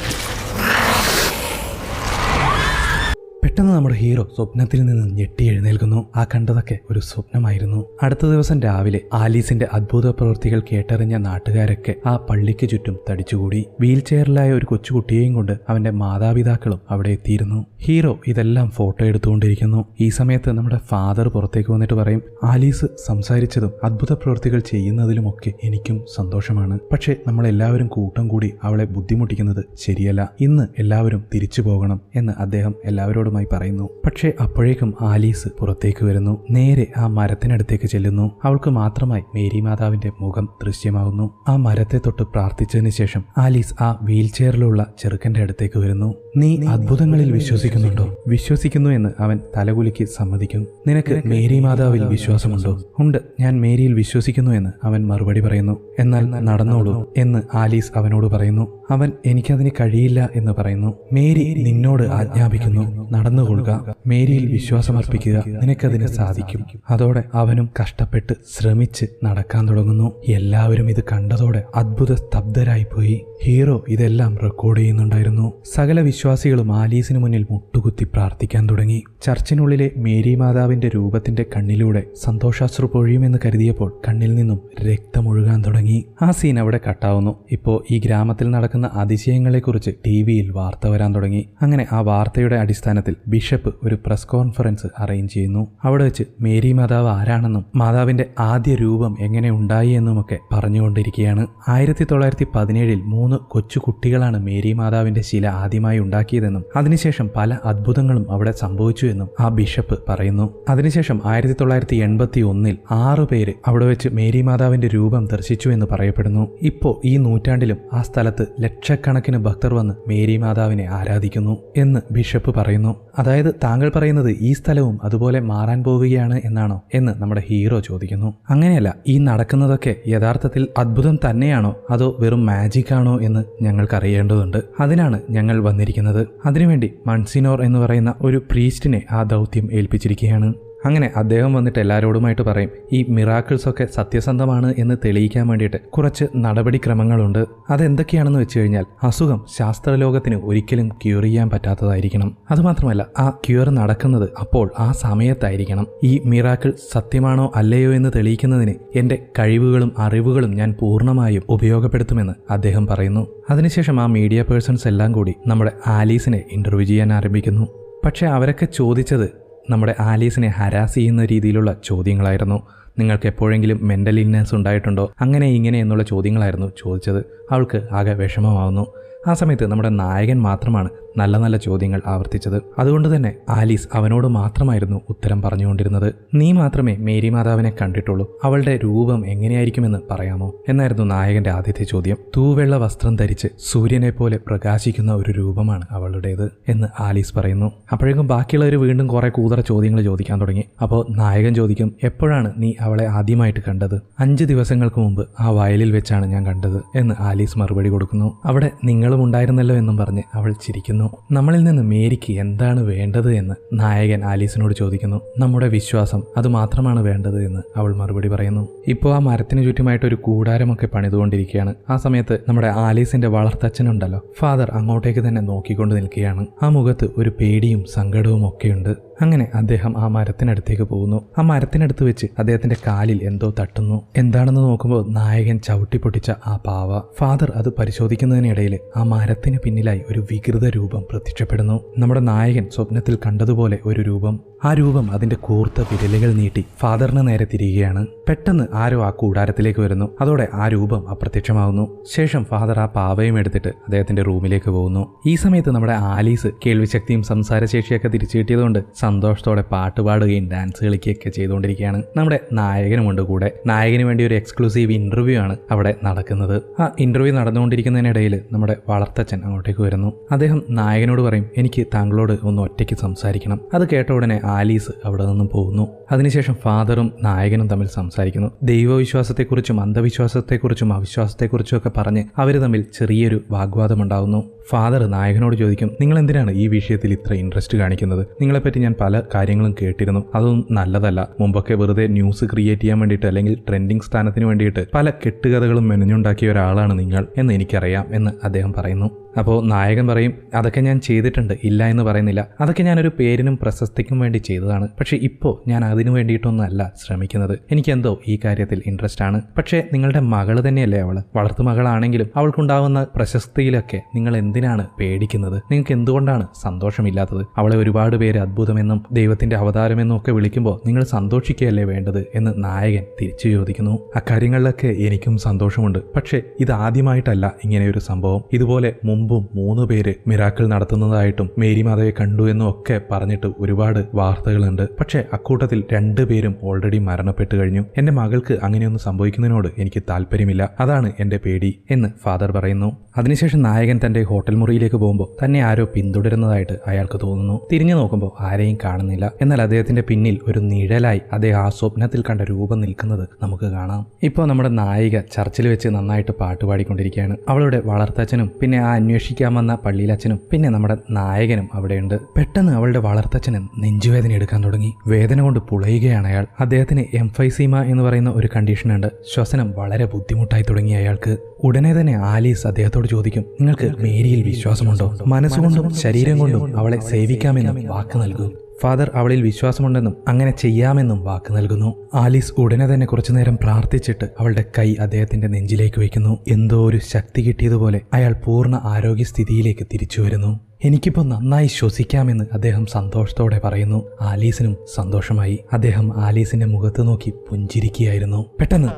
Speaker 1: പെട്ടെന്ന് നമ്മുടെ ഹീറോ സ്വപ്നത്തിൽ നിന്ന് ഞെട്ടി എഴുന്നേൽക്കുന്നു. ആ കണ്ടതൊക്കെ ഒരു സ്വപ്നമായിരുന്നു. അടുത്ത ദിവസം രാവിലെ ആലീസിന്റെ അത്ഭുത പ്രവൃത്തികൾ കേട്ടറിഞ്ഞ നാട്ടുകാരൊക്കെ ആ പള്ളിക്ക് ചുറ്റും തടിച്ചുകൂടി. വീൽ ചെയറിലായ ഒരു കൊച്ചുകുട്ടിയെയും കൊണ്ട് അവന്റെ മാതാപിതാക്കളും അവിടെ എത്തിയിരുന്നു. ഹീറോ ഇതെല്ലാം ഫോട്ടോ എടുത്തുകൊണ്ടിരിക്കുന്നു. ഈ സമയത്ത് നമ്മുടെ ഫാദർ പുറത്തേക്ക് വന്നിട്ട് പറയും, ആലീസ് സംസാരിച്ചതും അത്ഭുത പ്രവൃത്തികൾ ചെയ്യുന്നതിലുമൊക്കെ എനിക്കും സന്തോഷമാണ്. പക്ഷെ നമ്മളെല്ലാവരും കൂട്ടം കൂടി അവളെ ബുദ്ധിമുട്ടിക്കുന്നത് ശരിയല്ല. ഇന്ന് എല്ലാവരും തിരിച്ചു പോകണം എന്ന് അദ്ദേഹം എല്ലാവരോടുമായി പറയുന്നു. പക്ഷേ അപ്പോഴേക്കും ആലീസ് പുറത്തേക്ക് വരുന്നു. നേരെ ആ മരത്തിനടുത്തേക്ക് ചെല്ലുന്നു. അവൾക്ക് മാത്രമായി മേരി മാതാവിന്റെ മുഖം ദൃശ്യമാകുന്നു. ആ മരത്തെ തൊട്ട് പ്രാർത്ഥിച്ചതിന് ശേഷം ആലീസ് ആ വീൽ ചെയറിലുള്ള ചെറുക്കന്റെ അടുത്തേക്ക് വരുന്നു. നീ അത്ഭുതങ്ങളിൽ വിശ്വസിക്കുന്നുണ്ടോ? വിശ്വസിക്കുന്നു എന്ന് അവൻ തലകുലുക്കി സമ്മതിക്കും. നിനക്ക് മേരി മാതാവിൽ വിശ്വാസമുണ്ടോ? ഉണ്ട്, ഞാൻ മേരിയിൽ വിശ്വസിക്കുന്നു എന്ന് അവൻ മറുപടി പറയുന്നു. എന്നാൽ നടന്നോളൂ എന്ന് ആലീസ് അവനോട് പറയുന്നു. അവൻ എനിക്കതിന് കഴിയില്ല എന്ന് പറയുന്നു. മേരി നിന്നോട് ആജ്ഞാപിക്കുന്നു, നടന്നുകൊള്ളുക, മേരിയിൽ വിശ്വാസമർപ്പിക്കുക, നിനക്കതിന് സാധിക്കും. അതോടെ അവനും കഷ്ടപ്പെട്ട് ശ്രമിച്ച് നടക്കാൻ തുടങ്ങുന്നു. എല്ലാവരും ഇത് കണ്ടതോടെ അത്ഭുത സ്തബ്ധരായിപ്പോയി. ഹീറോ ഇതെല്ലാം റെക്കോർഡ് ചെയ്യുന്നുണ്ടായിരുന്നു. സകല വിശ്വാസികളും ആലീസിന് മുന്നിൽ മുട്ടുകുത്തി പ്രാർത്ഥിക്കാൻ തുടങ്ങി. ചർച്ചിനുള്ളിലെ മേരി മാതാവിന്റെ രൂപത്തിന്റെ കണ്ണിലൂടെ സന്തോഷാശ്രു പൊഴിയുമെന്ന് കരുതിയപ്പോൾ കണ്ണിൽ നിന്നും രക്തമൊഴുകാൻ തുടങ്ങി. ആ സീൻ അവിടെ കട്ടാവുന്നു. ഇപ്പോ ഈ ഗ്രാമത്തിൽ നടക്കുന്ന അതിശയങ്ങളെക്കുറിച്ച് ടിവിയിൽ വാർത്ത വരാൻ തുടങ്ങി. അങ്ങനെ ആ വാർത്തയുടെ അടിസ്ഥാനത്തിൽ ബിഷപ്പ് ഒരു പ്രസ് കോൺഫറൻസ് അറേഞ്ച് ചെയ്യുന്നു. അവിടെ വെച്ച് മേരി മാതാവ് ആരാണെന്നും മാതാവിന്റെ ആദ്യ രൂപം എങ്ങനെ ഉണ്ടായി എന്നുമൊക്കെ പറഞ്ഞുകൊണ്ടിരിക്കുകയാണ്. 1917 3 കൊച്ചു കുട്ടികളാണ് മേരി മാതാവിന്റെ ശില ആദ്യമായി ഉണ്ടാക്കിയതെന്നും അതിനുശേഷം പല അത്ഭുതങ്ങളും അവിടെ സംഭവിച്ചു എന്നും ആ ബിഷപ്പ് പറയുന്നു. അതിനുശേഷം 1981 6 പേര് അവിടെ വെച്ച് മേരി മാതാവിന്റെ രൂപം ദർശിച്ചു എന്ന് പറയപ്പെടുന്നു. ഇപ്പോ ഈ നൂറ്റാണ്ടിലും ആ സ്ഥലത്ത് ലക്ഷക്കണക്കിന് ഭക്തർ വന്ന് മേരി മാതാവിനെ ആരാധിക്കുന്നു എന്ന് ബിഷപ്പ് പറയുന്നു. അതായത് താങ്കൾ പറയുന്നത് ഈ സ്ഥലവും അതുപോലെ മാറാൻ പോവുകയാണ് എന്നാണോ എന്ന് നമ്മുടെ ഹീറോ ചോദിക്കുന്നു. അങ്ങനെയല്ല, ഈ നടക്കുന്നതൊക്കെ യഥാർത്ഥത്തിൽ അത്ഭുതം തന്നെയാണോ അതോ വെറും മാജിക് ആണോ എന്ന് ഞങ്ങൾക്ക് അറിയേണ്ടതുണ്ട്. അതിനാണ് ഞങ്ങൾ വന്നിരിക്കുന്നത്. അതിനുവേണ്ടി മൺസിനോർ എന്ന് പറയുന്ന ഒരു പ്രീസ്റ്റിനെ ആ ദൗത്യം ഏൽപ്പിച്ചിരിക്കുകയാണ്. അങ്ങനെ അദ്ദേഹം വന്നിട്ട് എല്ലാവരോടുമായിട്ട് പറയും, ഈ മിറാക്കിൾസ് ഒക്കെ സത്യസന്ധമാണ് എന്ന് തെളിയിക്കാൻ വേണ്ടിയിട്ട് കുറച്ച് നടപടിക്രമങ്ങളുണ്ട്. അതെന്തൊക്കെയാണെന്ന് വെച്ച് കഴിഞ്ഞാൽ, അസുഖം ശാസ്ത്രലോകത്തിന് ഒരിക്കലും ക്യൂർ ചെയ്യാൻ പറ്റാത്തതായിരിക്കണം. അതുമാത്രമല്ല, ആ ക്യൂർ നടക്കുന്നത് അപ്പോൾ ആ സമയത്തായിരിക്കണം. ഈ മിറാക്കിൾ സത്യമാണോ അല്ലയോ എന്ന് തെളിയിക്കുന്നതിന് എൻ്റെ കഴിവുകളും അറിവുകളും ഞാൻ പൂർണ്ണമായും ഉപയോഗപ്പെടുത്തുമെന്ന് അദ്ദേഹം പറയുന്നു. അതിനുശേഷം ആ മീഡിയ പേഴ്സൺസ് എല്ലാം കൂടി നമ്മുടെ ആലീസിനെ ഇൻ്റർവ്യൂ ചെയ്യാൻ ആരംഭിക്കുന്നു. പക്ഷേ അവരൊക്കെ ചോദിച്ചത് നമ്മുടെ ആലീസിനെ ഹരാസ് ചെയ്യുന്ന രീതിയിലുള്ള ചോദ്യങ്ങളായിരുന്നു. നിങ്ങൾക്ക് എപ്പോഴെങ്കിലും മെൻ്റൽ ഇൽനെസ് ഉണ്ടായിട്ടുണ്ടോ, അങ്ങനെ ഇങ്ങനെ എന്നുള്ള ചോദ്യങ്ങളായിരുന്നു ചോദിച്ചത്. അവൾക്ക് ആകെ വിഷമമാവുന്നു. ആ സമയത്ത് നമ്മുടെ നായകൻ മാത്രമാണ് നല്ല നല്ല ചോദ്യങ്ങൾ ആവർത്തിച്ചത്. അതുകൊണ്ട് തന്നെ ആലീസ് അവനോട് മാത്രമായിരുന്നു ഉത്തരം പറഞ്ഞുകൊണ്ടിരുന്നത്. നീ മാത്രമേ മേരി മാതാവിനെ കണ്ടിട്ടുള്ളൂ, അവളുടെ രൂപം എങ്ങനെയായിരിക്കുമെന്ന് പറയാമോ എന്നായിരുന്നു നായകന്റെ ആദ്യത്തെ ചോദ്യം. തൂവെള്ള വസ്ത്രം ധരിച്ച് സൂര്യനെ പോലെ പ്രകാശിക്കുന്ന ഒരു രൂപമാണ് അവളുടേത് എന്ന് ആലീസ് പറയുന്നു. അപ്പോഴേക്കും ബാക്കിയുള്ളവർ വീണ്ടും കുറെ കൂതറ ചോദ്യങ്ങൾ ചോദിക്കാൻ തുടങ്ങി. അപ്പോൾ നായകൻ ചോദിക്കും, എപ്പോഴാണ് നീ അവളെ ആദ്യമായിട്ട് കണ്ടത്? 5 ദിവസങ്ങൾക്ക് മുമ്പ് ആ വയലിൽ വെച്ചാണ് ഞാൻ കണ്ടത് എന്ന് ആലീസ് മറുപടി കൊടുക്കുന്നു. അവിടെ നിങ്ങളും ഉണ്ടായിരുന്നല്ലോ എന്നും പറഞ്ഞ് അവൾ ചിരിക്കുന്നു. നമ്മളിൽ നിന്ന് മേരിക്ക് എന്താണ് വേണ്ടത് എന്ന് നായകൻ ആലീസിനോട് ചോദിക്കുന്നു. നമ്മുടെ വിശ്വാസം, അത് മാത്രമാണ് വേണ്ടത് എന്ന് അവൾ മറുപടി പറയുന്നു. ഇപ്പോൾ ആ മരത്തിന് ചുറ്റുമായിട്ട് ഒരു കൂടാരമൊക്കെ പണിതുകൊണ്ടിരിക്കുകയാണ്. ആ സമയത്ത് നമ്മുടെ ആലീസിന്റെ വളർത്തച്ഛനുണ്ടല്ലോ, ഫാദർ അങ്ങോട്ടേക്ക് തന്നെ നോക്കിക്കൊണ്ട് നിൽക്കുകയാണ്. ആ മുഖത്ത് ഒരു പേടിയും സങ്കടവും ഒക്കെയുണ്ട്. അങ്ങനെ അദ്ദേഹം ആ മരത്തിനടുത്തേക്ക് പോകുന്നു. ആ മരത്തിനടുത്ത് വെച്ച് അദ്ദേഹത്തിന്റെ കാലിൽ എന്തോ തട്ടുന്നു. എന്താണെന്ന് നോക്കുമ്പോൾ നായകൻ ചവിട്ടി പൊട്ടിച്ച ആ പാവ. ഫാദർ അത് പരിശോധിക്കുന്നതിനിടയിൽ ആ മരത്തിന് പിന്നിലായി ഒരു വികൃത രൂപം പ്രത്യക്ഷപ്പെടുന്നു. നമ്മുടെ നായകൻ സ്വപ്നത്തിൽ കണ്ടതുപോലെ ഒരു രൂപം. ആ രൂപം അതിന്റെ കൂർത്ത വിരലുകൾ നീട്ടി ഫാദറിന് നേരെ തിരികുകയാണ്. പെട്ടെന്ന് ആരോ ആ കൂടാരത്തിലേക്ക് വരുന്നു. അതോടെ ആ രൂപം അപ്രത്യക്ഷമാവുന്നു. ശേഷം ഫാദർ ആ പാവയും എടുത്തിട്ട് അദ്ദേഹത്തിന്റെ റൂമിലേക്ക് പോകുന്നു. ഈ സമയത്ത് നമ്മുടെ ആലീസ് കേൾവിശക്തിയും സംസാരശേഷിയൊക്കെ തിരിച്ചു കിട്ടിയതുകൊണ്ട് സന്തോഷത്തോടെ പാട്ട് പാടുകയും ഡാൻസ് കളിക്കുകയൊക്കെ ചെയ്തുകൊണ്ടിരിക്കുകയാണ്. നമ്മുടെ നായകനുമുണ്ട് കൂടെ. നായകന് വേണ്ടി ഒരു എക്സ്ക്ലൂസീവ് ഇന്റർവ്യൂ ആണ് അവിടെ നടക്കുന്നത്. ആ ഇന്റർവ്യൂ നടന്നുകൊണ്ടിരിക്കുന്നതിനിടയിൽ നമ്മുടെ വളർത്തച്ഛൻ അങ്ങോട്ടേക്ക് വരുന്നു. അദ്ദേഹം നായകനോട് പറയും, എനിക്ക് താങ്കളോട് ഒന്ന് ഒറ്റയ്ക്ക് സംസാരിക്കണം. അത് കേട്ട ഉടനെ ആലീസ് അവിടെ നിന്നും പോകുന്നു. അതിനുശേഷം ഫാദറും നായകനും തമ്മിൽ സംസാരിക്കുന്നു. ദൈവവിശ്വാസത്തെക്കുറിച്ചും അന്ധവിശ്വാസത്തെക്കുറിച്ചും അവിശ്വാസത്തെക്കുറിച്ചും ഒക്കെ പറഞ്ഞ് അവർ തമ്മിൽ ചെറിയൊരു വാഗ്വാദമുണ്ടാവുന്നു. ഫാദർ നായകനോട് ചോദിക്കും, നിങ്ങൾ എന്തിനാണ് ഈ വിഷയത്തിൽ ഇത്ര ഇൻട്രസ്റ്റ് കാണിക്കുന്നത്? നിങ്ങളെപ്പറ്റി ഞാൻ പല കാര്യങ്ങളും കേട്ടിരുന്നു, അതൊന്നും നല്ലതല്ല. മുമ്പൊക്കെ വെറുതെ ന്യൂസ് ക്രിയേറ്റ് ചെയ്യാൻ വേണ്ടിയിട്ട് അല്ലെങ്കിൽ ട്രെൻഡിങ് സ്ഥാനത്തിന് വേണ്ടിയിട്ട് പല കെട്ടുകഥകളും മെനഞ്ഞുണ്ടാക്കിയ ഒരാളാണ് നിങ്ങൾ എന്ന് എനിക്കറിയാം എന്ന് അദ്ദേഹം പറയുന്നു. അപ്പോൾ നായകൻ പറയും, അതൊക്കെ ഞാൻ ചെയ്തിട്ടുണ്ട്, ഇല്ല എന്ന് പറയുന്നില്ല. അതൊക്കെ ഞാനൊരു പേരിനും പ്രശസ്തിക്കും വേണ്ടി ചെയ്തതാണ്. പക്ഷേ ഇപ്പോൾ ഞാൻ അതിനു വേണ്ടിയിട്ടൊന്നുമല്ല ശ്രമിക്കുന്നത്. എനിക്കെന്തോ ഈ കാര്യത്തിൽ ഇൻട്രസ്റ്റ് ആണ്. പക്ഷേ നിങ്ങളുടെ മകൾ തന്നെയല്ലേ അവൾ? വളർത്തു മകളാണെങ്കിലും അവൾക്കുണ്ടാവുന്ന പ്രശസ്തിയിലൊക്കെ നിങ്ങൾ എന്തിനാണ് പേടിക്കുന്നത്? നിങ്ങൾക്ക് എന്തുകൊണ്ടാണ് സന്തോഷമില്ലാത്തത്? അവളെ ഒരുപാട് പേര് അത്ഭുതമെന്നും ദൈവത്തിന്റെ അവതാരമെന്നും ഒക്കെ വിളിക്കുമ്പോൾ നിങ്ങൾ സന്തോഷിക്കുകയല്ലേ വേണ്ടത് എന്ന് നായകൻ തിരിച്ചു ചോദിക്കുന്നു. അക്കാര്യങ്ങളിലൊക്കെ എനിക്കും സന്തോഷമുണ്ട്. പക്ഷേ ഇത് ആദ്യമായിട്ടല്ല ഇങ്ങനെയൊരു സംഭവം. ഇതുപോലെ മുമ്പും 3 പേര് മിറാക്കിൾ നടത്തുന്നതായിട്ടും മേരി മാതാവെ കണ്ടു എന്നും ഒക്കെ പറഞ്ഞിട്ട് ഒരുപാട് വാർത്തകളുണ്ട്. പക്ഷേ അക്കൂട്ടത്തിൽ 2 പേരും ഓൾറെഡി മരണപ്പെട്ടു കഴിഞ്ഞു. എന്റെ മകൾക്ക് അങ്ങനെയൊന്നും സംഭവിക്കുന്നതിനോട് എനിക്ക് താല്പര്യമില്ല. അതാണ് എന്റെ പേടി എന്ന് ഫാദർ പറയുന്നു. അതിനുശേഷം നായകൻ തന്റെ ഹോട്ടൽ മുറിയിലേക്ക് പോകുമ്പോൾ തന്നെ ആരോ പിന്തുടരുന്നതായിട്ട് അയാൾക്ക് തോന്നുന്നു. തിരിഞ്ഞു നോക്കുമ്പോൾ ആരെയും കാണുന്നില്ല. എന്നാൽ അദ്ദേഹത്തിന്റെ പിന്നിൽ ഒരു നിഴലായി അദ്ദേഹം ആ സ്വപ്നത്തിൽ കണ്ട രൂപം നിൽക്കുന്നത് നമുക്ക് കാണാം. ഇപ്പോൾ നമ്മുടെ നായിക ചർച്ചിൽ വെച്ച് നന്നായിട്ട് പാട്ട് പാടിക്കൊണ്ടിരിക്കുകയാണ്. അവളുടെ വളർത്തച്ഛനും പിന്നെ ആ അന്വേഷിക്കാൻ വന്ന പള്ളിയിലച്ഛനും പിന്നെ നമ്മുടെ നായകനും അവിടെയുണ്ട്. പെട്ടെന്ന് അവളുടെ വളർത്തച്ഛന് നെഞ്ചുവേദന എടുക്കാൻ തുടങ്ങി. വേദന കൊണ്ട് പുളയുകയാണ് അയാൾ. അദ്ദേഹത്തിന് എംഫൈസീമ എന്ന് പറയുന്ന ഒരു കണ്ടീഷനുണ്ട്. ശ്വസനം വളരെ ബുദ്ധിമുട്ടായി തുടങ്ങി അയാൾക്ക്. ഉടനെ തന്നെ ആലീസ് അദ്ദേഹത്തോട് ചോദിക്കും, നിങ്ങൾക്ക് മേരിയിൽ വിശ്വാസമുണ്ടോ? മനസ്സുകൊണ്ടും ശരീരം കൊണ്ടും അവളെ സേവിക്കാമെന്നും വാക്ക് നൽകൂ. ഫാദർ അവളിൽ വിശ്വാസമുണ്ടെന്നും അങ്ങനെ ചെയ്യാമെന്നും വാക്ക് നൽകുന്നു. ആലീസ് ഉടനെ തന്നെ കുറച്ചുനേരം പ്രാർത്ഥിച്ചിട്ട് അവളുടെ കൈ അദ്ദേഹത്തിന്റെ നെഞ്ചിലേക്ക് വയ്ക്കുന്നു. എന്തോ ഒരു ശക്തി കിട്ടിയതുപോലെ അയാൾ പൂർണ്ണ ആരോഗ്യസ്ഥിതിയിലേക്ക് തിരിച്ചു വരുന്നു. എനിക്കിപ്പോൾ നന്നായി ശ്വസിക്കാമെന്ന് അദ്ദേഹം സന്തോഷത്തോടെ പറയുന്നു. ആലീസിനും സന്തോഷമായി. അദ്ദേഹം ആലീസിന്റെ മുഖത്ത് നോക്കി പുഞ്ചിരിക്കുകയായിരുന്നു. പെട്ടെന്ന്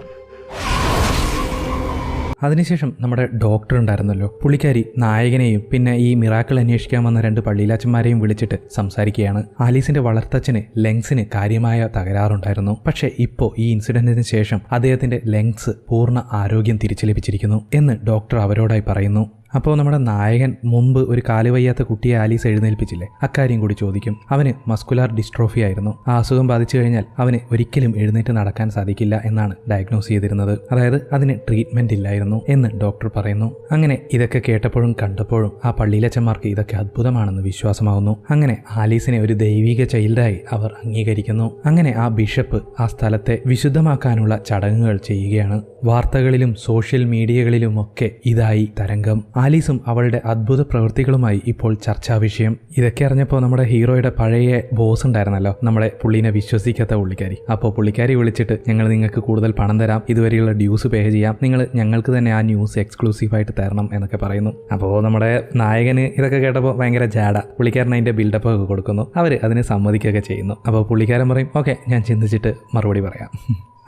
Speaker 1: അതിനുശേഷം നമ്മുടെ ഡോക്ടർ ഉണ്ടായിരുന്നല്ലോ, പുള്ളിക്കാരി നായകനെയും പിന്നെ ഈ മിറാക്കിൾ അന്വേഷിക്കാൻ വന്ന 2 പള്ളിയിലാച്ചന്മാരെയും വിളിച്ചിട്ട് സംസാരിക്കുകയാണ്. ആലീസിന്റെ വളർത്തച്ഛന് ലങ്സിന് കാര്യമായ തകരാറുണ്ടായിരുന്നു. പക്ഷേ ഇപ്പോൾ ഈ ഇൻസിഡന്റിന് ശേഷം അദ്ദേഹത്തിന്റെ ലങ്സ് പൂർണ്ണ ആരോഗ്യം തിരിച്ചു ലഭിച്ചിരിക്കുന്നു എന്ന് ഡോക്ടർ അവരോടായി പറയുന്നു. അപ്പോൾ നമ്മുടെ നായകൻ മുമ്പ് ഒരു കാലുവയ്യാത്ത കുട്ടിയെ ആലീസ് എഴുന്നേൽപ്പിച്ചില്ലേ, അക്കാര്യം കൂടി ചോദിക്കും. അവന് മസ്കുലാർ ഡിസ്ട്രോഫി ആയിരുന്നു. ആ അസുഖം ബാധിച്ചു കഴിഞ്ഞാൽ അവന് ഒരിക്കലും എഴുന്നേറ്റ് നടക്കാൻ സാധിക്കില്ല എന്നാണ് ഡയഗ്നോസ് ചെയ്തിരുന്നത്. അതായത് അതിന് ട്രീറ്റ്മെന്റ് ഇല്ലായിരുന്നു എന്ന് ഡോക്ടർ പറയുന്നു. അങ്ങനെ ഇതൊക്കെ കേട്ടപ്പോഴും കണ്ടപ്പോഴും ആ പള്ളിയിലച്ചന്മാർക്ക് ഇതൊക്കെ അത്ഭുതമാണെന്ന് വിശ്വാസമാവുന്നു. അങ്ങനെ ആലീസിനെ ഒരു ദൈവിക ചൈൽഡായി അവർ അംഗീകരിക്കുന്നു. അങ്ങനെ ആ ബിഷപ്പ് ആ സ്ഥലത്തെ വിശുദ്ധമാക്കാനുള്ള ചടങ്ങുകൾ ചെയ്യുകയാണ്. വാർത്തകളിലും സോഷ്യൽ മീഡിയകളിലും ഒക്കെ ഇതായി തരംഗം. ആലീസും അവളുടെ അത്ഭുത പ്രവൃത്തികളുമായി ഇപ്പോൾ ചർച്ചാ വിഷയം. ഇതൊക്കെ അറിഞ്ഞപ്പോൾ നമ്മുടെ ഹീറോയുടെ പഴയ ബോസ് ഉണ്ടായിരുന്നല്ലോ, നമ്മളെ പുള്ളീനെ വിശ്വസിക്കാത്ത പുള്ളിക്കാരി. അപ്പോൾ പുള്ളിക്കാരി വിളിച്ചിട്ട് ഞങ്ങൾ നിങ്ങൾക്ക് കൂടുതൽ പണം തരാം, ഇതുവരെയുള്ള ഡ്യൂസ് പേ ചെയ്യാം, നിങ്ങൾ ഞങ്ങൾക്ക് തന്നെ ആ ന്യൂസ് എക്സ്ക്ലൂസീവായിട്ട് തരണം എന്നൊക്കെ പറയുന്നു. അപ്പോൾ നമ്മുടെ നായകന് ഇതൊക്കെ കേട്ടപ്പോൾ ഭയങ്കര ജാട. പുള്ളിക്കാരൻ അതിൻ്റെ ബിൽഡപ്പ് ഒക്കെ കൊടുക്കുന്നു. അവർ അതിന് സമ്മതിക്കുകയൊക്കെ ചെയ്യുന്നു. അപ്പോൾ പുള്ളിക്കാരൻ പറയും ഓക്കെ ഞാൻ ചിന്തിച്ചിട്ട് മറുപടി പറയാം.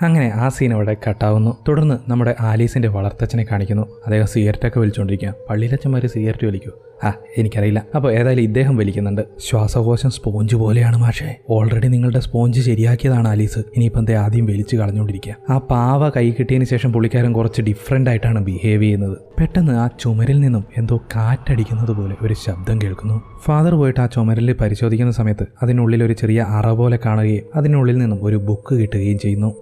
Speaker 1: അങ്ങനെ ആ സീൻ അവിടെ കട്ടാവുന്നു. തുടർന്ന് നമ്മുടെ ആലീസിന്റെ വളർത്തച്ഛനെ കാണിക്കുന്നു. അദ്ദേഹം സിഗരറ്റൊക്കെ വലിച്ചുകൊണ്ടിരിക്കുക. പള്ളിയിലച്ഛന്മാർ സിഗരറ്റ് വലിക്കൂ? എനിക്കറിയില്ല. അപ്പോൾ ഏതായാലും ഇദ്ദേഹം വലിക്കുന്നുണ്ട്. ശ്വാസകോശം സ്പോഞ്ച് പോലെയാണ് മാഷേ. ഓൾറെഡി നിങ്ങളുടെ സ്പോഞ്ച് ശരിയാക്കിയതാണ് ആലീസ്, ഇനിയിപ്പം ആദ്യം വലിച്ചു കളഞ്ഞുകൊണ്ടിരിക്കുക. ആ പാവ കൈ കിട്ടിയതിന് ശേഷം പുള്ളിക്കാരൻ കുറച്ച് ഡിഫറെൻ്റ് ആയിട്ടാണ് ബിഹേവ് ചെയ്യുന്നത്. പെട്ടെന്ന് ആ ചുമരിൽ നിന്നും എന്തോ കാറ്റടിക്കുന്നത് പോലെ ഒരു ശബ്ദം കേൾക്കുന്നു. ഫാദർ പോയിട്ട് ആ ചുമരിൽ പരിശോധിക്കുന്ന സമയത്ത് അതിനുള്ളിൽ ഒരു ചെറിയ അറ പോലെ കാണുകയും അതിനുള്ളിൽ നിന്നും ഒരു ബുക്ക് കിട്ടുകയും ചെയ്യുന്നു.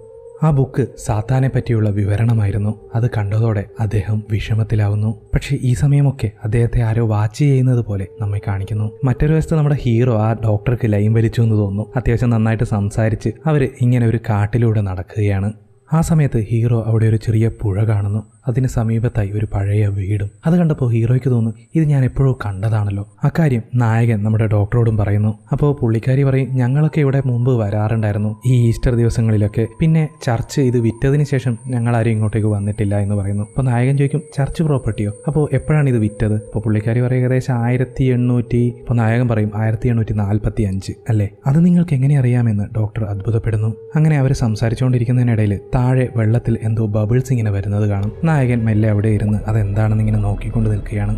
Speaker 1: ആ ബുക്ക് സാത്താനെ പറ്റിയുള്ള വിവരണമായിരുന്നു. അത് കണ്ടതോടെ അദ്ദേഹം വിഷമത്തിലാവുന്നു. പക്ഷെ ഈ സമയമൊക്കെ അദ്ദേഹത്തെ ആരോ വാച്ച് ചെയ്യുന്നത് പോലെ നമ്മെ കാണിക്കുന്നു. മറ്റൊരു വശത്ത് നമ്മുടെ ഹീറോ ആ ഡോക്ടർക്ക് ലൈൻ വലിച്ചു എന്ന് തോന്നുന്നു. അത്യാവശ്യം നന്നായിട്ട് സംസാരിച്ച് അവർ ഇങ്ങനെ ഒരു കാട്ടിലൂടെ നടക്കുകയാണ്. ആ സമയത്ത് ഹീറോ അവിടെ ഒരു ചെറിയ പുഴ കാണുന്നു. അതിന് സമീപത്തായി ഒരു പഴയ വീടും. അത് കണ്ടപ്പോൾ ഹീറോയ്ക്ക് തോന്നുന്നു ഇത് ഞാൻ എപ്പോഴും കണ്ടതാണല്ലോ. അക്കാര്യം നായകൻ നമ്മുടെ ഡോക്ടറോടും പറയുന്നു. അപ്പോൾ പുള്ളിക്കാരി പറയും ഞങ്ങളൊക്കെ ഇവിടെ മുമ്പ് വരാറുണ്ടായിരുന്നു ഈ ഈസ്റ്റർ ദിവസങ്ങളിലൊക്കെ, പിന്നെ ചർച്ച് ഇത് വിറ്റതിന് ശേഷം ഞങ്ങളാരും ഇങ്ങോട്ടേക്ക് വന്നിട്ടില്ല എന്ന് പറയുന്നു. അപ്പോൾ നായകൻ ചോദിക്കും ചർച്ച് പ്രോപ്പർട്ടിയോ? അപ്പോൾ എപ്പോഴാണ് ഇത് വിറ്റത്? അപ്പോൾ പുള്ളിക്കാരി പറയും ഏകദേശം 1800. അപ്പോൾ നായകൻ പറയും 1845 അല്ലേ? അത് നിങ്ങൾക്ക് എങ്ങനെ അറിയാമെന്ന് ഡോക്ടർ അത്ഭുതപ്പെടുന്നു. അങ്ങനെ അവർ സംസാരിച്ചുകൊണ്ടിരിക്കുന്നതിനിടയിൽ താഴെ വെള്ളത്തിൽ എന്തോ ബബിൾസ് ഇങ്ങനെ വരുന്നത് കാണും. നായകൻ മെല്ലെ അവിടെ ഇരുന്ന് അതെന്താണെന്ന് ഇങ്ങനെ നോക്കിക്കൊണ്ട് നിൽക്കുകയാണ്.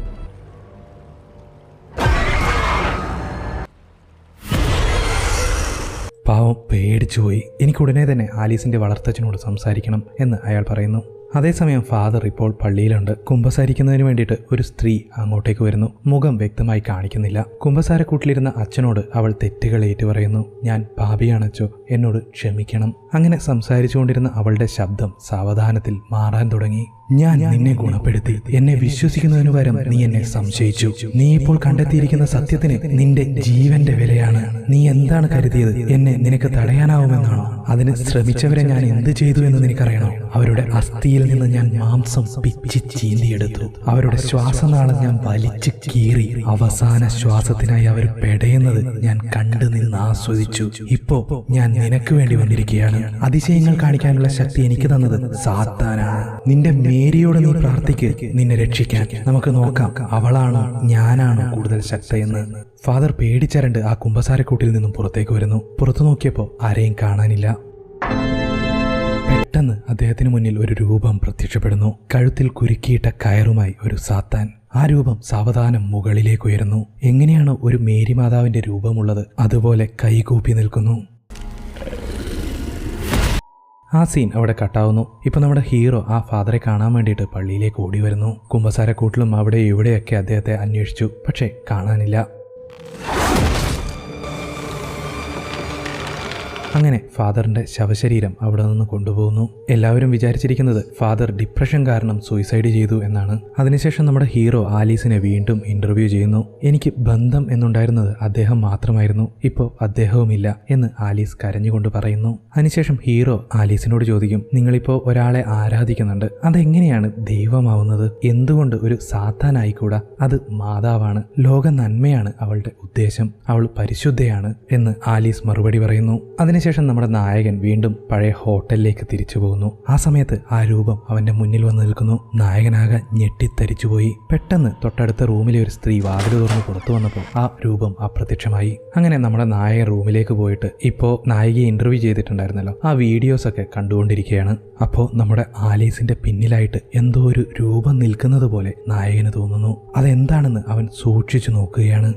Speaker 1: പാവം പേടിച്ചുപോയി. എനിക്കുടനെ തന്നെ ആലീസിന്റെ വളർത്തച്ഛനോട് സംസാരിക്കണം എന്ന് അയാൾ പറയുന്നു. അതേസമയം ഫാദർ ഇപ്പോൾ പള്ളിയിലുണ്ട്. കുമ്പസാരിക്കുന്നതിന് വേണ്ടിയിട്ട് ഒരു സ്ത്രീ അങ്ങോട്ടേക്ക് വരുന്നു. മുഖം വ്യക്തമായി കാണിക്കുന്നില്ല. കുമ്പസാരക്കൂട്ടിലിരുന്ന അച്ഛനോട് അവൾ തെറ്റുകൾ ഏറ്റുപറയുന്നു. ഞാൻ പാപിയാണച്ചോ, എന്നോട് ക്ഷമിക്കണം. അങ്ങനെ സംസാരിച്ചുകൊണ്ടിരുന്ന അവളുടെ ശബ്ദം സാവധാനത്തിൽ മാറാൻ തുടങ്ങി. ഞാൻ നിന്നെ ഗുണപ്പെടുത്തി, എന്നെ വിശ്വസിക്കുന്നതിനു പകരം നീ എന്നെ സംശയിച്ചു. നീ ഇപ്പോൾ കണ്ടെത്തിയിരിക്കുന്ന സത്യത്തിന് നിന്റെ ജീവന്റെ വിലയാണ്. നീ എന്താണ് കരുതിയത്? എന്നെ നിനക്ക് തടയാനാവുമെന്നാണോ? അതിന് ശ്രമിച്ചവരെ ഞാൻ എന്ത് ചെയ്തു എന്ന് നിനക്കറിയണോ? അവരുടെ അസ്ഥിയിൽ നിന്ന് ഞാൻ മാംസം പിച്ചി ചീന്തിയെടുത്തു. അവരുടെ ശ്വാസനാളം ഞാൻ വലിച്ചു കീറി. അവസാന ശ്വാസത്തിനായി അവർ പെടയുന്നത് ഞാൻ കണ്ടു നിന്ന് ആസ്വദിച്ചു. ഇപ്പോ ഞാൻ നിനക്ക് വേണ്ടി വന്നിരിക്കുകയാണ്. അതിശയങ്ങൾ കാണിക്കാനുള്ള ശക്തി എനിക്ക് തന്നത് സാത്താനാണ്. നിന്റെ മേരിയോട് നീ പ്രാർത്ഥിക്ക്, നിന്നെ രക്ഷിക്കാൻ. നമുക്ക് നോക്കാം അവളാണോ ഞാനാണോ കൂടുതൽ ശക്തയെന്ന്. ഫാദർ പേടിച്ചരണ്ട് ആ കുമ്പസാരക്കൂട്ടിൽ നിന്നും പുറത്തേക്ക് വരുന്നു. പുറത്തു നോക്കിയപ്പോൾ ആരെയും കാണാനില്ല. പെട്ടെന്ന് അദ്ദേഹത്തിന് മുന്നിൽ ഒരു രൂപം പ്രത്യക്ഷപ്പെടുന്നു. കഴുത്തിൽ കുരുക്കിയിട്ട കയറുമായി ഒരു സാത്താൻ. ആ രൂപം സാവധാനം മുകളിലേക്ക് ഉയരുന്നു. എങ്ങനെയാണ് ഒരു മേരി മാതാവിന്റെ രൂപമുള്ളത് അതുപോലെ കൈകൂപ്പി നിൽക്കുന്നു. ആ സീൻ അവിടെ കട്ടാവുന്നു. ഇപ്പൊ നമ്മുടെ ഹീറോ ആ ഫാദറെ കാണാൻ വേണ്ടിയിട്ട് പള്ളിയിലേക്ക് ഓടി വരുന്നു. കുമ്പസാരക്കൂട്ടിലും അവിടെ ഇവിടെയൊക്കെ അദ്ദേഹത്തെ അന്വേഷിച്ചു, പക്ഷേ കാണാനില്ല. അങ്ങനെ ഫാദറിന്റെ ശവശരീരം അവിടെ നിന്ന് കൊണ്ടുപോകുന്നു. എല്ലാവരും വിചാരിച്ചിരിക്കുന്നത് ഫാദർ ഡിപ്രഷൻ കാരണം സൂയിസൈഡ് ചെയ്തു എന്നാണ്. അതിനുശേഷം നമ്മുടെ ഹീറോ ആലീസിനെ വീണ്ടും ഇന്റർവ്യൂ ചെയ്യുന്നു. എനിക്ക് ബന്ധം എന്നുണ്ടായിരുന്നത് അദ്ദേഹം മാത്രമായിരുന്നു, ഇപ്പോൾ അദ്ദേഹവുമില്ല എന്ന് ആലീസ് കരഞ്ഞുകൊണ്ട് പറയുന്നു. അതിനുശേഷം ഹീറോ ആലീസിനോട് ചോദിക്കും, നിങ്ങളിപ്പോൾ ഒരാളെ ആരാധിക്കുന്നുണ്ട്, അതെങ്ങനെയാണ് ദൈവമാവുന്നത്? എന്തുകൊണ്ട് ഒരു സാത്താനായിക്കൂടാ? അത് മാതാവാണ്, ലോക നന്മയാണ് അവളുടെ ഉദ്ദേശം, അവൾ പരിശുദ്ധയാണ് എന്ന് ആലീസ് മറുപടി പറയുന്നു. അതിനുശേഷം അതിനുശേഷം നമ്മുടെ നായകൻ വീണ്ടും പഴയ ഹോട്ടലിലേക്ക് തിരിച്ചു പോകുന്നു. ആ സമയത്ത് ആ രൂപം അവന്റെ മുന്നിൽ വന്ന് നിൽക്കുന്നു. നായകനാകെ ഞെട്ടിത്തരിച്ചുപോയി. പെട്ടെന്ന് തൊട്ടടുത്ത റൂമിലെ ഒരു സ്ത്രീ വാതിൽ തുറന്ന് പുറത്തു വന്നപ്പോൾ ആ രൂപം അപ്രത്യക്ഷമായി. അങ്ങനെ നമ്മുടെ നായകൻ റൂമിലേക്ക് പോയിട്ട് ഇപ്പോൾ നായികയെ ഇന്റർവ്യൂ ചെയ്തിട്ടുണ്ടായിരുന്നല്ലോ, ആ വീഡിയോസ് ഒക്കെ കണ്ടുകൊണ്ടിരിക്കുകയാണ്. അപ്പോൾ നമ്മുടെ ആലീസിന്റെ പിന്നിലായിട്ട് എന്തോ ഒരു രൂപം നിൽക്കുന്നത് പോലെ നായകന് തോന്നുന്നു. അതെന്താണെന്ന് അവൻ സൂക്ഷിച്ചു നോക്കുകയാണ്.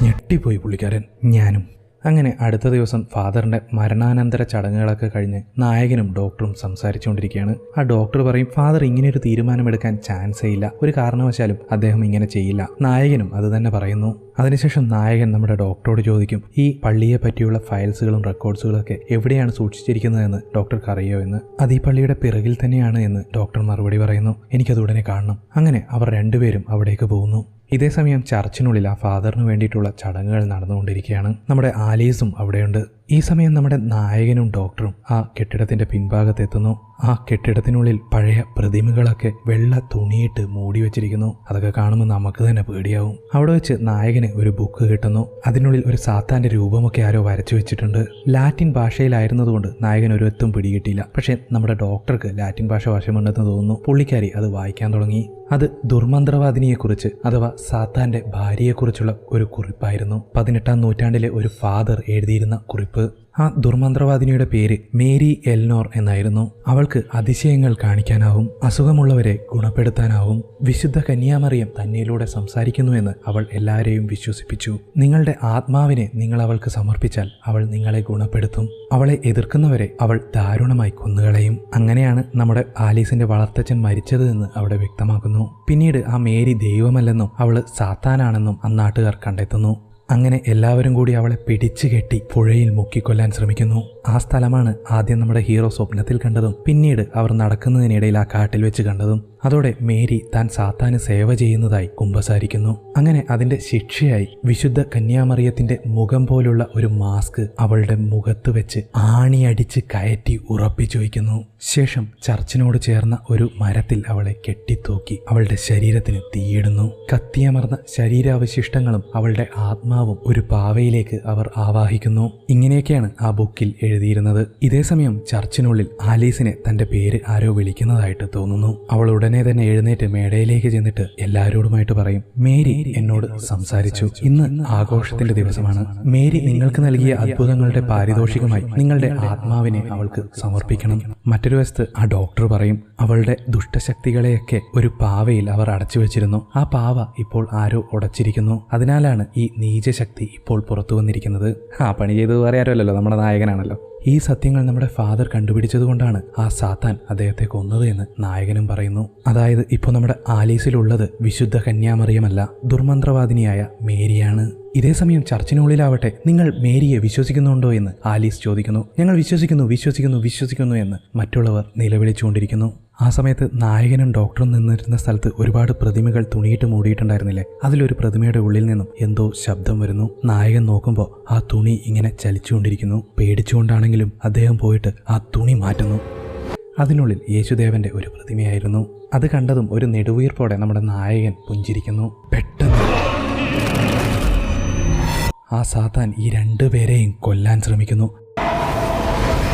Speaker 1: ഞെട്ടിപ്പോയി പുള്ളിക്കാരൻ. ഞാനും. അങ്ങനെ അടുത്ത ദിവസം ഫാദറിന്റെ മരണാനന്തര ചടങ്ങുകളൊക്കെ കഴിഞ്ഞ് നായകനും ഡോക്ടറും സംസാരിച്ചുകൊണ്ടിരിക്കുകയാണ്. ആ ഡോക്ടർ പറയും, ഫാദർ ഇങ്ങനെയൊരു തീരുമാനമെടുക്കാൻ ചാൻസേ ഇല്ല, ഒരു കാരണവശാലും അദ്ദേഹം ഇങ്ങനെ ചെയ്യില്ല. നായകനും അത് തന്നെ പറയുന്നു. അതിനുശേഷം നായകൻ നമ്മുടെ ഡോക്ടറോട് ചോദിക്കും, ഈ പള്ളിയെ പറ്റിയുള്ള ഫയൽസുകളും റെക്കോർഡ്സുകളും ഒക്കെ എവിടെയാണ് സൂക്ഷിച്ചിരിക്കുന്നതെന്ന് ഡോക്ടർക്ക് അറിയോ എന്ന്. അത് ഈ പള്ളിയുടെ പിറകിൽ തന്നെയാണ് എന്ന് ഡോക്ടർ മറുപടി പറയുന്നു. എനിക്കത് ഉടനെ കാണണം. അങ്ങനെ അവർ രണ്ടുപേരും അവിടേക്ക് പോകുന്നു. ഇതേ സമയം ചർച്ചിനുള്ളിൽ ആ ഫാദറിന് വേണ്ടിയിട്ടുള്ള ചടങ്ങുകൾ നടന്നുകൊണ്ടിരിക്കുകയാണ്. നമ്മുടെ ആലീസും അവിടെയുണ്ട്. ഈ സമയം നമ്മുടെ നായകനും ഡോക്ടറും ആ കെട്ടിടത്തിന്റെ പിൻഭാഗത്തെത്തുന്നു. ആ കെട്ടിടത്തിനുള്ളിൽ പഴയ പ്രതിമകളൊക്കെ വെള്ള തുണിയിട്ട് മൂടി വെച്ചിരിക്കുന്നു. അതൊക്കെ കാണുമ്പോൾ നമുക്ക് തന്നെ പേടിയാവും. അവിടെ വെച്ച് നായകന് ഒരു ബുക്ക് കിട്ടുന്നു. അതിനുള്ളിൽ ഒരു സാത്താന്റെ രൂപമൊക്കെ ആരോ വരച്ചു വെച്ചിട്ടുണ്ട്. ലാറ്റിൻ ഭാഷയിലായിരുന്നതുകൊണ്ട് നായകൻ ഒരു എത്തും പിടികിട്ടിയില്ല. പക്ഷെ നമ്മുടെ ഡോക്ടർക്ക് ലാറ്റിൻ ഭാഷ വശമുണ്ടെന്ന് തോന്നുന്നു. പുള്ളിക്കാരി അത് വായിക്കാൻ തുടങ്ങി. അത് ദുർമന്ത്രവാദിനിയെക്കുറിച്ച് അഥവാ സാത്താന്റെ ഭാര്യയെക്കുറിച്ചുള്ള ഒരു കുറിപ്പായിരുന്നു. 18-ാം നൂറ്റാണ്ടിലെ ഒരു ഫാദർ എഴുതിയിരുന്ന കുറിപ്പ്. ആ ദുർമന്ത്രവാദിനിയുടെ പേര് മേരി എൽനോർ എന്നായിരുന്നു. അവൾക്ക് അതിശയങ്ങൾ കാണിക്കാനാവും, അസുഖമുള്ളവരെ ഗുണപ്പെടുത്താനാവും. വിശുദ്ധ കന്യാമറിയം തന്നിലൂടെ സംസാരിക്കുന്നുവെന്ന് അവൾ എല്ലാവരെയും വിശ്വസിപ്പിച്ചു. നിങ്ങളുടെ ആത്മാവിനെ നിങ്ങൾ അവൾക്ക് സമർപ്പിച്ചാൽ അവൾ നിങ്ങളെ ഗുണപ്പെടുത്തും. അവളെ എതിർക്കുന്നവരെ അവൾ ദാരുണമായി കൊന്നുകളയും. അങ്ങനെയാണ് നമ്മുടെ ആലീസിന്റെ വളർത്തച്ഛൻ മരിച്ചത് എന്ന് അവിടെ വ്യക്തമാക്കുന്നു. പിന്നീട് ആ മേരി ദൈവമല്ലെന്നും അവള് സാത്താനാണെന്നും അന്നാട്ടുകാർ കണ്ടെത്തുന്നു. അങ്ങനെ എല്ലാവരും കൂടി അവളെ പിടിച്ചു കെട്ടി പുഴയിൽ മുക്കിക്കൊല്ലാൻ ശ്രമിക്കുന്നു. ആ സ്ഥലമാണ് ആദ്യം നമ്മുടെ ഹീറോ സ്വപ്നത്തിൽ കണ്ടതും പിന്നീട് അവർ നടക്കുന്നതിനിടയിൽ ആ കാട്ടിൽ വെച്ച് കണ്ടതും. അതോടെ മേരി താൻ സാത്താന് സേവ ചെയ്യുന്നതായി കുമ്പസാരിക്കുന്നു. അങ്ങനെ അതിന്റെ ശിക്ഷയായി വിശുദ്ധ കന്യാമറിയത്തിന്റെ മുഖം പോലുള്ള ഒരു മാസ്ക് അവളുടെ മുഖത്ത് വെച്ച് ആണിയടിച്ച് കയറ്റി ഉറപ്പിച്ചു വയ്ക്കുന്നു. ശേഷം ചർച്ചിനോട് ചേർന്ന ഒരു മരത്തിൽ അവളെ കെട്ടിത്തൂക്കി അവളുടെ ശരീരത്തിന് തീയിടുന്നു. കത്തിയമർന്ന ശരീരാവശിഷ്ടങ്ങളും അവളുടെ ആത്മാവും ഒരു പാവയിലേക്ക് അവർ ആവാഹിക്കുന്നു. ഇങ്ങനെയൊക്കെയാണ് ആ ബുക്കിൽ എഴുതിയിരുന്നത്. ഇതേസമയം ചർച്ചിനുള്ളിൽ ആലീസിനെ തന്റെ പേര് ആരോ വിളിക്കുന്നതായിട്ട് തോന്നുന്നു. അവൾ ഉടനെ തന്നെ എഴുന്നേറ്റ് മേടയിലേക്ക് ചെന്നിട്ട് എല്ലാവരോടുമായിട്ട് പറയും, മേരി എന്നോട് സംസാരിച്ചു. ഇന്ന് ആഘോഷത്തിന്റെ ദിവസമാണ്. മേരി നിങ്ങൾക്ക് നൽകിയ അത്ഭുതങ്ങളുടെ പാരിതോഷികമായി നിങ്ങളുടെ ആത്മാവിനെ അവൾക്ക് സമർപ്പിക്കണം. മറ്റൊരു വശത്ത് ആ ഡോക്ടർ പറയും, അവളുടെ ദുഷ്ടശക്തികളെയൊക്കെ ഒരു പാവയിൽ അവർ അടച്ചു വെച്ചിരുന്നു. ആ പാവ ഇപ്പോൾ ആരോ ഉടച്ചിരിക്കുന്നു. അതിനാലാണ് ഈ നീചശക്തി ഇപ്പോൾ പുറത്തു വന്നിരിക്കുന്നത്. ആ പണി ചെയ്തത് വേറെ ആരുമല്ലല്ലോ, നമ്മുടെ നായകനാണല്ലോ. ഈ സത്യങ്ങൾ നമ്മുടെ ഫാദർ കണ്ടുപിടിച്ചതുകൊണ്ടാണ് ആ സാത്താൻ അദ്ദേഹത്തെ കൊന്നത് എന്ന് നായകനും പറയുന്നു. അതായത് ഇപ്പോൾ നമ്മുടെ ആലീസിലുള്ളത് വിശുദ്ധ കന്യാമറിയമല്ല, ദുർമന്ത്രവാദിനിയായ മേരിയാണ്. ഇതേസമയം ചർച്ചിനുള്ളിലാവട്ടെ, നിങ്ങൾ മേരിയെ വിശ്വസിക്കുന്നുണ്ടോ എന്ന് ആലീസ് ചോദിക്കുന്നു. ഞങ്ങൾ വിശ്വസിക്കുന്നു എന്ന് മറ്റുള്ളവർ നിലവിളിച്ചുകൊണ്ടിരിക്കുന്നു. ആ സമയത്ത് നായകനും ഡോക്ടറും നിന്നിരുന്ന സ്ഥലത്ത് ഒരുപാട് പ്രതിമകൾ തുണിയിട്ട് മൂടിയിട്ടുണ്ടായിരുന്നില്ലേ, അതിലൊരു പ്രതിമയുടെ ഉള്ളിൽ നിന്നും എന്തോ ശബ്ദം വരുന്നു. നായകൻ നോക്കുമ്പോൾ ആ തുണി ഇങ്ങനെ ചലിച്ചുകൊണ്ടിരിക്കുന്നു. പേടിച്ചുകൊണ്ടാണെങ്കിലും അദ്ദേഹം പോയിട്ട് ആ തുണി മാറ്റുന്നു. അതിനുള്ളിൽ യേശുദേവന്റെ ഒരു പ്രതിമയായിരുന്നു. അത് കണ്ടതും ഒരു നെടുവീർപ്പോടെ നമ്മുടെ നായകൻ പുഞ്ചിരിക്കുന്നു. പെട്ടെന്ന് ആ സാത്താൻ ഈ രണ്ടുപേരെയും കൊല്ലാൻ ശ്രമിക്കുന്നു.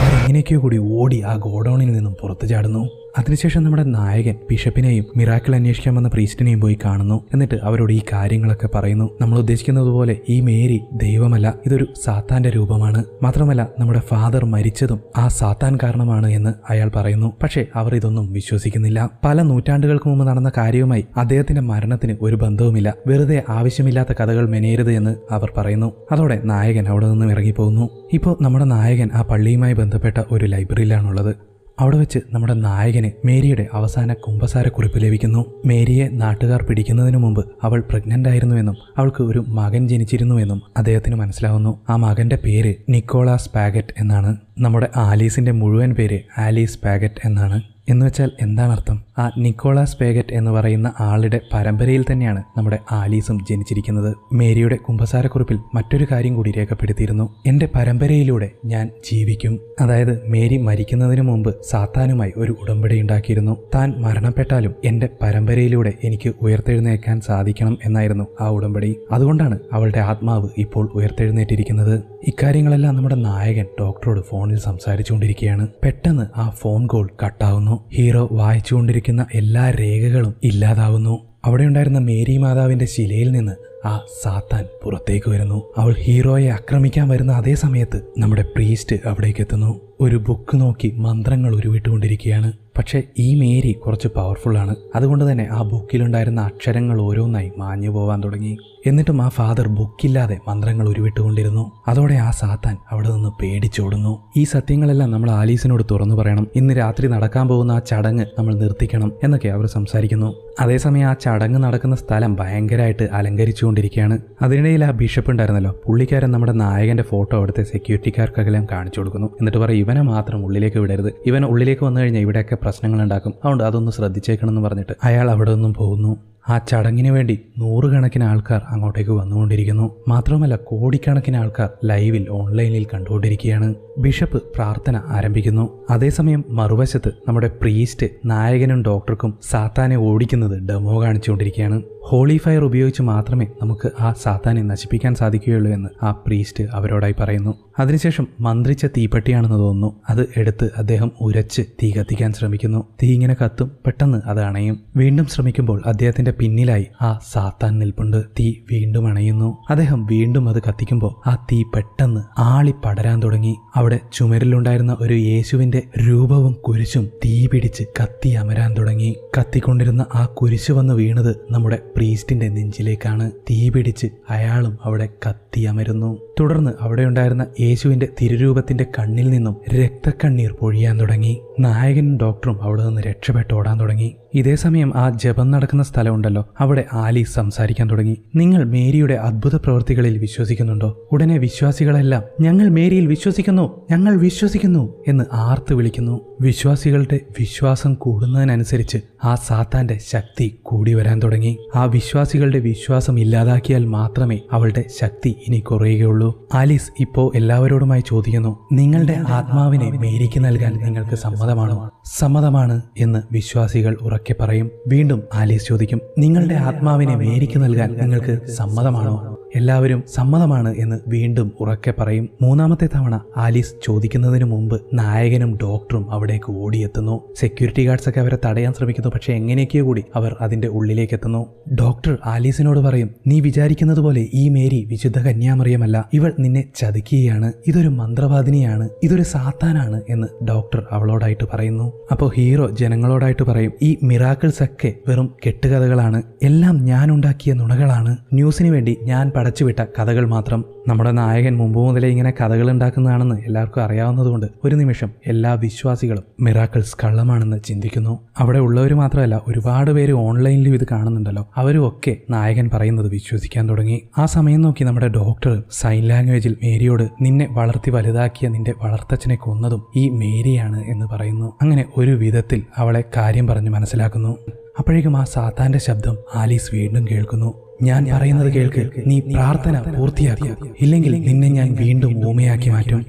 Speaker 1: അവരെങ്ങനെയൊക്കെയോ കൂടി ഓടി ആ ഗോഡൌണിൽ നിന്നും പുറത്തു ചാടുന്നു. അതിനുശേഷം നമ്മുടെ നായകൻ ബിഷപ്പിനെയും മിറാക്കിൾ അന്വേഷിക്കാൻ വന്ന പ്രീസ്റ്റിനെയും പോയി കാണുന്നു. എന്നിട്ട് അവരോട് ഈ കാര്യങ്ങളൊക്കെ പറയുന്നു. നമ്മൾ ഉദ്ദേശിക്കുന്നത് പോലെ ഈ മേരി ദൈവമല്ല, ഇതൊരു സാത്താന്റെ രൂപമാണ്. മാത്രമല്ല നമ്മുടെ ഫാദർ മരിച്ചതും ആ സാത്താൻ കാരണമാണ് എന്ന് അയാൾ പറയുന്നു. പക്ഷേ അവർ ഇതൊന്നും വിശ്വസിക്കുന്നില്ല. പല നൂറ്റാണ്ടുകൾക്ക് മുമ്പ് നടന്ന കാര്യവുമായി അദ്ദേഹത്തിന്റെ മരണത്തിന് ഒരു ബന്ധവുമില്ല. വെറുതെ ആവശ്യമില്ലാത്ത കഥകൾ മെനയരുത് എന്ന് അവർ പറയുന്നു. അതോടെ നായകൻ അവിടെ നിന്നും ഇറങ്ങിപ്പോകുന്നു. ഇപ്പോൾ നമ്മുടെ നായകൻ ആ പള്ളിയുമായി ബന്ധപ്പെട്ട ഒരു ലൈബ്രറിയിലാണുള്ളത്. അവിടെ വെച്ച് നമ്മുടെ നായകന് മേരിയുടെ അവസാന കുമ്പസാരക്കുറിപ്പ് ലഭിക്കുന്നു. മേരിയെ നാട്ടുകാർ പിടിക്കുന്നതിന് മുമ്പ് അവൾ പ്രഗ്നന്റ് ആയിരുന്നുവെന്നും അവൾക്ക് ഒരു മകൻ ജനിച്ചിരുന്നുവെന്നും അദ്ദേഹത്തിന് മനസ്സിലാവുന്നു. ആ മകന്റെ പേര് നിക്കോളാസ് പാഗറ്റ് എന്നാണ്. നമ്മുടെ ആലീസിന്റെ മുഴുവൻ പേര് ആലീസ് പാഗറ്റ് എന്നാണ്. എന്നുവെച്ചാൽ എന്താണ് അർത്ഥം? ആ നിക്കോളാസ് പേഗറ്റ് എന്ന് പറയുന്ന ആളുടെ പരമ്പരയിൽ തന്നെയാണ് നമ്മുടെ ആലീസും ജനിച്ചിരിക്കുന്നത്. മേരിയുടെ കുമ്പസാരക്കുറിപ്പിൽ മറ്റൊരു കാര്യം കൂടി രേഖപ്പെടുത്തിയിരുന്നു. എൻ്റെ പരമ്പരയിലൂടെ ഞാൻ ജീവിക്കും. അതായത് മേരി മരിക്കുന്നതിന് മുമ്പ് സാത്താനുമായി ഒരു ഉടമ്പടി ഉണ്ടാക്കിയിരുന്നു. താൻ മരണപ്പെട്ടാലും എൻ്റെ പരമ്പരയിലൂടെ എനിക്ക് ഉയർത്തെഴുന്നേൽക്കാൻ സാധിക്കണം എന്നായിരുന്നു ആ ഉടമ്പടി. അതുകൊണ്ടാണ് അവളുടെ ആത്മാവ് ഇപ്പോൾ ഉയർത്തെഴുന്നേറ്റിരിക്കുന്നത്. ഇക്കാര്യങ്ങളെല്ലാം നമ്മുടെ നായകൻ ഡോക്ടറോട് ഫോണിൽ സംസാരിച്ചുകൊണ്ടിരിക്കുകയാണ്. പെട്ടെന്ന് ആ ഫോൺ കോൾ കട്ടാവുന്നു. ഹീറോ വായിച്ചുകൊണ്ടിരിക്കുന്ന എല്ലാ രേഖകളും ഇല്ലാതാവുന്നു. അവിടെ ഉണ്ടായിരുന്ന മേരി മാതാവിന്റെ ശിലയിൽ നിന്ന് ആ സാത്താൻ പുറത്തേക്ക് വരുന്നു. അവൾ ഹീറോയെ ആക്രമിക്കാൻ വരുന്ന അതേ സമയത്ത് നമ്മുടെ പ്രീസ്റ്റ് അവിടേക്ക് എത്തുന്നു. ഒരു ബുക്ക് നോക്കി മന്ത്രങ്ങൾ ഉരുവിട്ടുകൊണ്ടിരിക്കുകയാണ്. പക്ഷെ ഈ മേരി കുറച്ച് പവർഫുള്ളാണ്. അതുകൊണ്ട് തന്നെ ആ ബുക്കിലുണ്ടായിരുന്ന അക്ഷരങ്ങൾ ഓരോന്നായി മാഞ്ഞു പോവാൻ തുടങ്ങി. എന്നിട്ടും ആ ഫാദർ ബുക്കില്ലാതെ മന്ത്രങ്ങൾ ഉരുവിട്ടുകൊണ്ടിരുന്നു. അതോടെ ആ സാത്താൻ അവിടെ നിന്ന് പേടിച്ചോടുന്നു. ഈ സത്യങ്ങളെല്ലാം നമ്മൾ ആലീസിനോട് തുറന്നു പറയണം. ഇന്ന് രാത്രി നടക്കാൻ പോകുന്ന ആ ചടങ്ങ് നമ്മൾ നിർത്തിക്കണം എന്നൊക്കെ അവർ സംസാരിക്കുന്നു. അതേസമയം ആ ചടങ്ങ് നടക്കുന്ന സ്ഥലം ഭയങ്കരമായിട്ട് അലങ്കരിച്ചുകൊണ്ടിരിക്കുകയാണ്. അതിനിടയിൽ ആ ബിഷപ്പ് ഉണ്ടായിരുന്നല്ലോ, പുള്ളിക്കാരൻ നമ്മുടെ നായകന്റെ ഫോട്ടോ അവിടുത്തെ സെക്യൂരിറ്റിക്കാർക്കെല്ലാം കാണിച്ചു കൊടുക്കുന്നു. എന്നിട്ട് പറയും ഇവനെ മാത്രം ഉള്ളിലേക്ക് വിടരുത്, ഇവൻ ഉള്ളിലേക്ക് വന്നു കഴിഞ്ഞാൽ ഇവിടെയൊക്കെ പ്രശ്നങ്ങൾ ഉണ്ടാക്കും, അതുകൊണ്ട് അതൊന്ന് ശ്രദ്ധിച്ചേക്കണം എന്ന് പറഞ്ഞിട്ട് അയാൾ അവിടെ നിന്നും പോകുന്നു. ആ ചടങ്ങിന് വേണ്ടി 100 കണക്കിന് ആൾക്കാർ അങ്ങോട്ടേക്ക് വന്നുകൊണ്ടിരിക്കുന്നു. മാത്രമല്ല കോടിക്കണക്കിന് ആൾക്കാർ ലൈവിൽ ഓൺലൈനിൽ കണ്ടുകൊണ്ടിരിക്കുകയാണ്. ബിഷപ്പ് പ്രാർത്ഥന ആരംഭിക്കുന്നു. അതേസമയം മറുവശത്ത് നമ്മുടെ പ്രീസ്റ്റ് നായകനും ഡോക്ടർക്കും സാത്താനെ ഓടിക്കുന്നത് ഡെമോ കാണിച്ചുകൊണ്ടിരിക്കുകയാണ്. ഹോളി ഫയർ ഉപയോഗിച്ച് മാത്രമേ നമുക്ക് ആ സാത്താനെ നശിപ്പിക്കാൻ സാധിക്കുകയുള്ളൂ എന്ന് ആ പ്രീസ്റ്റ് അവരോടായി പറയുന്നു. അതിനുശേഷം മന്ത്രിച്ച തീപ്പെട്ടിയാണെന്ന് തോന്നുന്നു. അത് എടുത്ത് അദ്ദേഹം ഉരച്ച് തീ കത്തിക്കാൻ ശ്രമിക്കുന്നു. തീ ഇങ്ങനെ കത്തും, പെട്ടെന്ന് അത് അണയും. വീണ്ടും ശ്രമിക്കുമ്പോൾ അദ്ദേഹത്തിന്റെ പിന്നിലായി ആ സാത്താൻ നിൽപ്പുണ്ട്. തീ വീണ്ടും അണയുന്നു. അദ്ദേഹം വീണ്ടും അത് കത്തിക്കുമ്പോൾ ആ തീ പെട്ടെന്ന് ആളി പടരാൻ തുടങ്ങി. അവിടെ ചുമരിലുണ്ടായിരുന്ന ഒരു യേശുവിന്റെ രൂപവും കുരിശും തീ പിടിച്ച് കത്തി അമരാൻ തുടങ്ങി. കത്തിക്കൊണ്ടിരുന്ന ആ കുരിശ് വന്ന് വീണത് നമ്മുടെ പ്രീസ്റ്റിന്റെ നെഞ്ചിലേക്കാണ്. തീ പിടിച്ച് അയാളും അവിടെ കത്തി അമരുന്നു. തുടർന്ന് അവിടെ ഉണ്ടായിരുന്ന യേശുവിന്റെ തിരുരൂപത്തിന്റെ കണ്ണിൽ നിന്നും രക്തക്കണ്ണീർ പൊഴിയാൻ തുടങ്ങി. നായകനും ഡോക്ടറും അവിടെ നിന്ന് രക്ഷപ്പെട്ട് ഓടാൻ തുടങ്ങി. ഇതേ സമയം ആ ജപം നടക്കുന്ന സ്ഥലമുണ്ടല്ലോ, അവിടെ ആലീസ് സംസാരിക്കാൻ തുടങ്ങി. നിങ്ങൾ മേരിയുടെ അത്ഭുത പ്രവൃത്തികളിൽ വിശ്വസിക്കുന്നുണ്ടോ? ഉടനെ വിശ്വാസികളെല്ലാം ഞങ്ങൾ മേരിയിൽ വിശ്വസിക്കുന്നു, ഞങ്ങൾ വിശ്വസിക്കുന്നു എന്ന് ആർത്ത് വിളിക്കുന്നു. വിശ്വാസികളുടെ വിശ്വാസം കൂടുന്നതിനനുസരിച്ച് ആ സാത്താന്റെ ശക്തി കൂടി വരാൻ തുടങ്ങി. ആ വിശ്വാസികളുടെ വിശ്വാസം ഇല്ലാതാക്കിയാൽ മാത്രമേ അവളുടെ ശക്തി ഇനി കുറയുകയുള്ളൂ. ആലീസ് ഇപ്പോ എല്ലാവരോടുമായി ചോദിക്കുന്നു, നിങ്ങളുടെ ആത്മാവിനെ മേരിക്ക് നൽകാൻ നിങ്ങൾക്ക് സമ്മതമാണോ? സമ്മതമാണ് എന്ന് വിശ്വാസികൾ ഉറക്കെ പറയും. വീണ്ടും ആലീസ് ചോദിക്കും, നിങ്ങളുടെ ആത്മാവിനെ മേരിക്ക് നൽകാൻ നിങ്ങൾക്ക് സമ്മതമാണോ? എല്ലാവരും സമ്മതമാണ് എന്ന് വീണ്ടും ഉറക്കെ പറയും. മൂന്നാമത്തെ തവണ ആലീസ് ചോദിക്കുന്നതിന് മുമ്പ് നായകനും ഡോക്ടറും അവിടേക്ക് ഓടിയെത്തുന്നു. സെക്യൂരിറ്റി ഗാർഡ്സ് ഒക്കെ അവരെ തടയാൻ ശ്രമിക്കുന്നു. പക്ഷെ എങ്ങനെയൊക്കെയോ കൂടി അവർ അതിന്റെ ഉള്ളിലേക്ക് എത്തുന്നു. ഡോക്ടർ ആലീസിനോട് പറയും, നീ വിചാരിക്കുന്നത് പോലെ ഈ മേരി വിശുദ്ധ കന്യാമറിയമല്ല, ഇവൾ നിന്നെ ചതിക്കുകയാണ്, ഇതൊരു മന്ത്രവാദിനിയാണ്, ഇതൊരു സാത്താനാണ് എന്ന് ഡോക്ടർ അവളോടായിട്ട് പറയുന്നു. അപ്പോൾ ഹീറോ ജനങ്ങളോടായിട്ട് പറയും, ഈ മിറാക്കിൾസ് ഒക്കെ വെറും കെട്ടുകഥകളാണ്, എല്ലാം ഞാൻ ഉണ്ടാക്കിയ നുണകളാണ്, ന്യൂസിന് വേണ്ടി ഞാൻ പടച്ചുവിട്ട കഥകൾ മാത്രം. നമ്മുടെ നായകൻ മുമ്പ് മുതലേ ഇങ്ങനെ കഥകൾ ഉണ്ടാക്കുന്നതാണെന്ന് എല്ലാവർക്കും അറിയാവുന്നതുകൊണ്ട് ഒരു നിമിഷം എല്ലാ വിശ്വാസികളും മിറാക്കിൾസ് കള്ളമാണെന്ന് ചിന്തിക്കുന്നു. അവിടെ ഉള്ളവർ മാത്രമല്ല, ഒരുപാട് പേര് ഓൺലൈനിലും ഇത് കാണുന്നുണ്ടല്ലോ, അവരും ഒക്കെ നായകൻ പറയുന്നത് വിശ്വസിക്കാൻ തുടങ്ങി. ആ സമയം നോക്കി നമ്മുടെ ഡോക്ടർ സൈൻ ലാംഗ്വേജിൽ മേരിയോട്, നിന്നെ വളർത്തി വലുതാക്കിയ നിന്റെ വളർത്തച്ഛനെ കൊന്നതും ഈ മേരിയാണ് എന്ന് പറയുന്നു. അങ്ങനെ ഒരു വിധത്തിൽ അവളെ കാര്യം പറഞ്ഞ് മനസ്സിലാക്കുന്നു. അപ്പോഴേക്കും ആ സാത്താന്റെ ശബ്ദം ആലീസ് വീണ്ടും കേൾക്കുന്നു. ഞാൻ പറയുന്നത് കേൾക്ക്, നീ പ്രാർത്ഥന പൂർത്തിയാക്കും, ഇല്ലെങ്കിൽ നിന്നെ ഞാൻ വീണ്ടും ഊമയാക്കി മാറ്റും.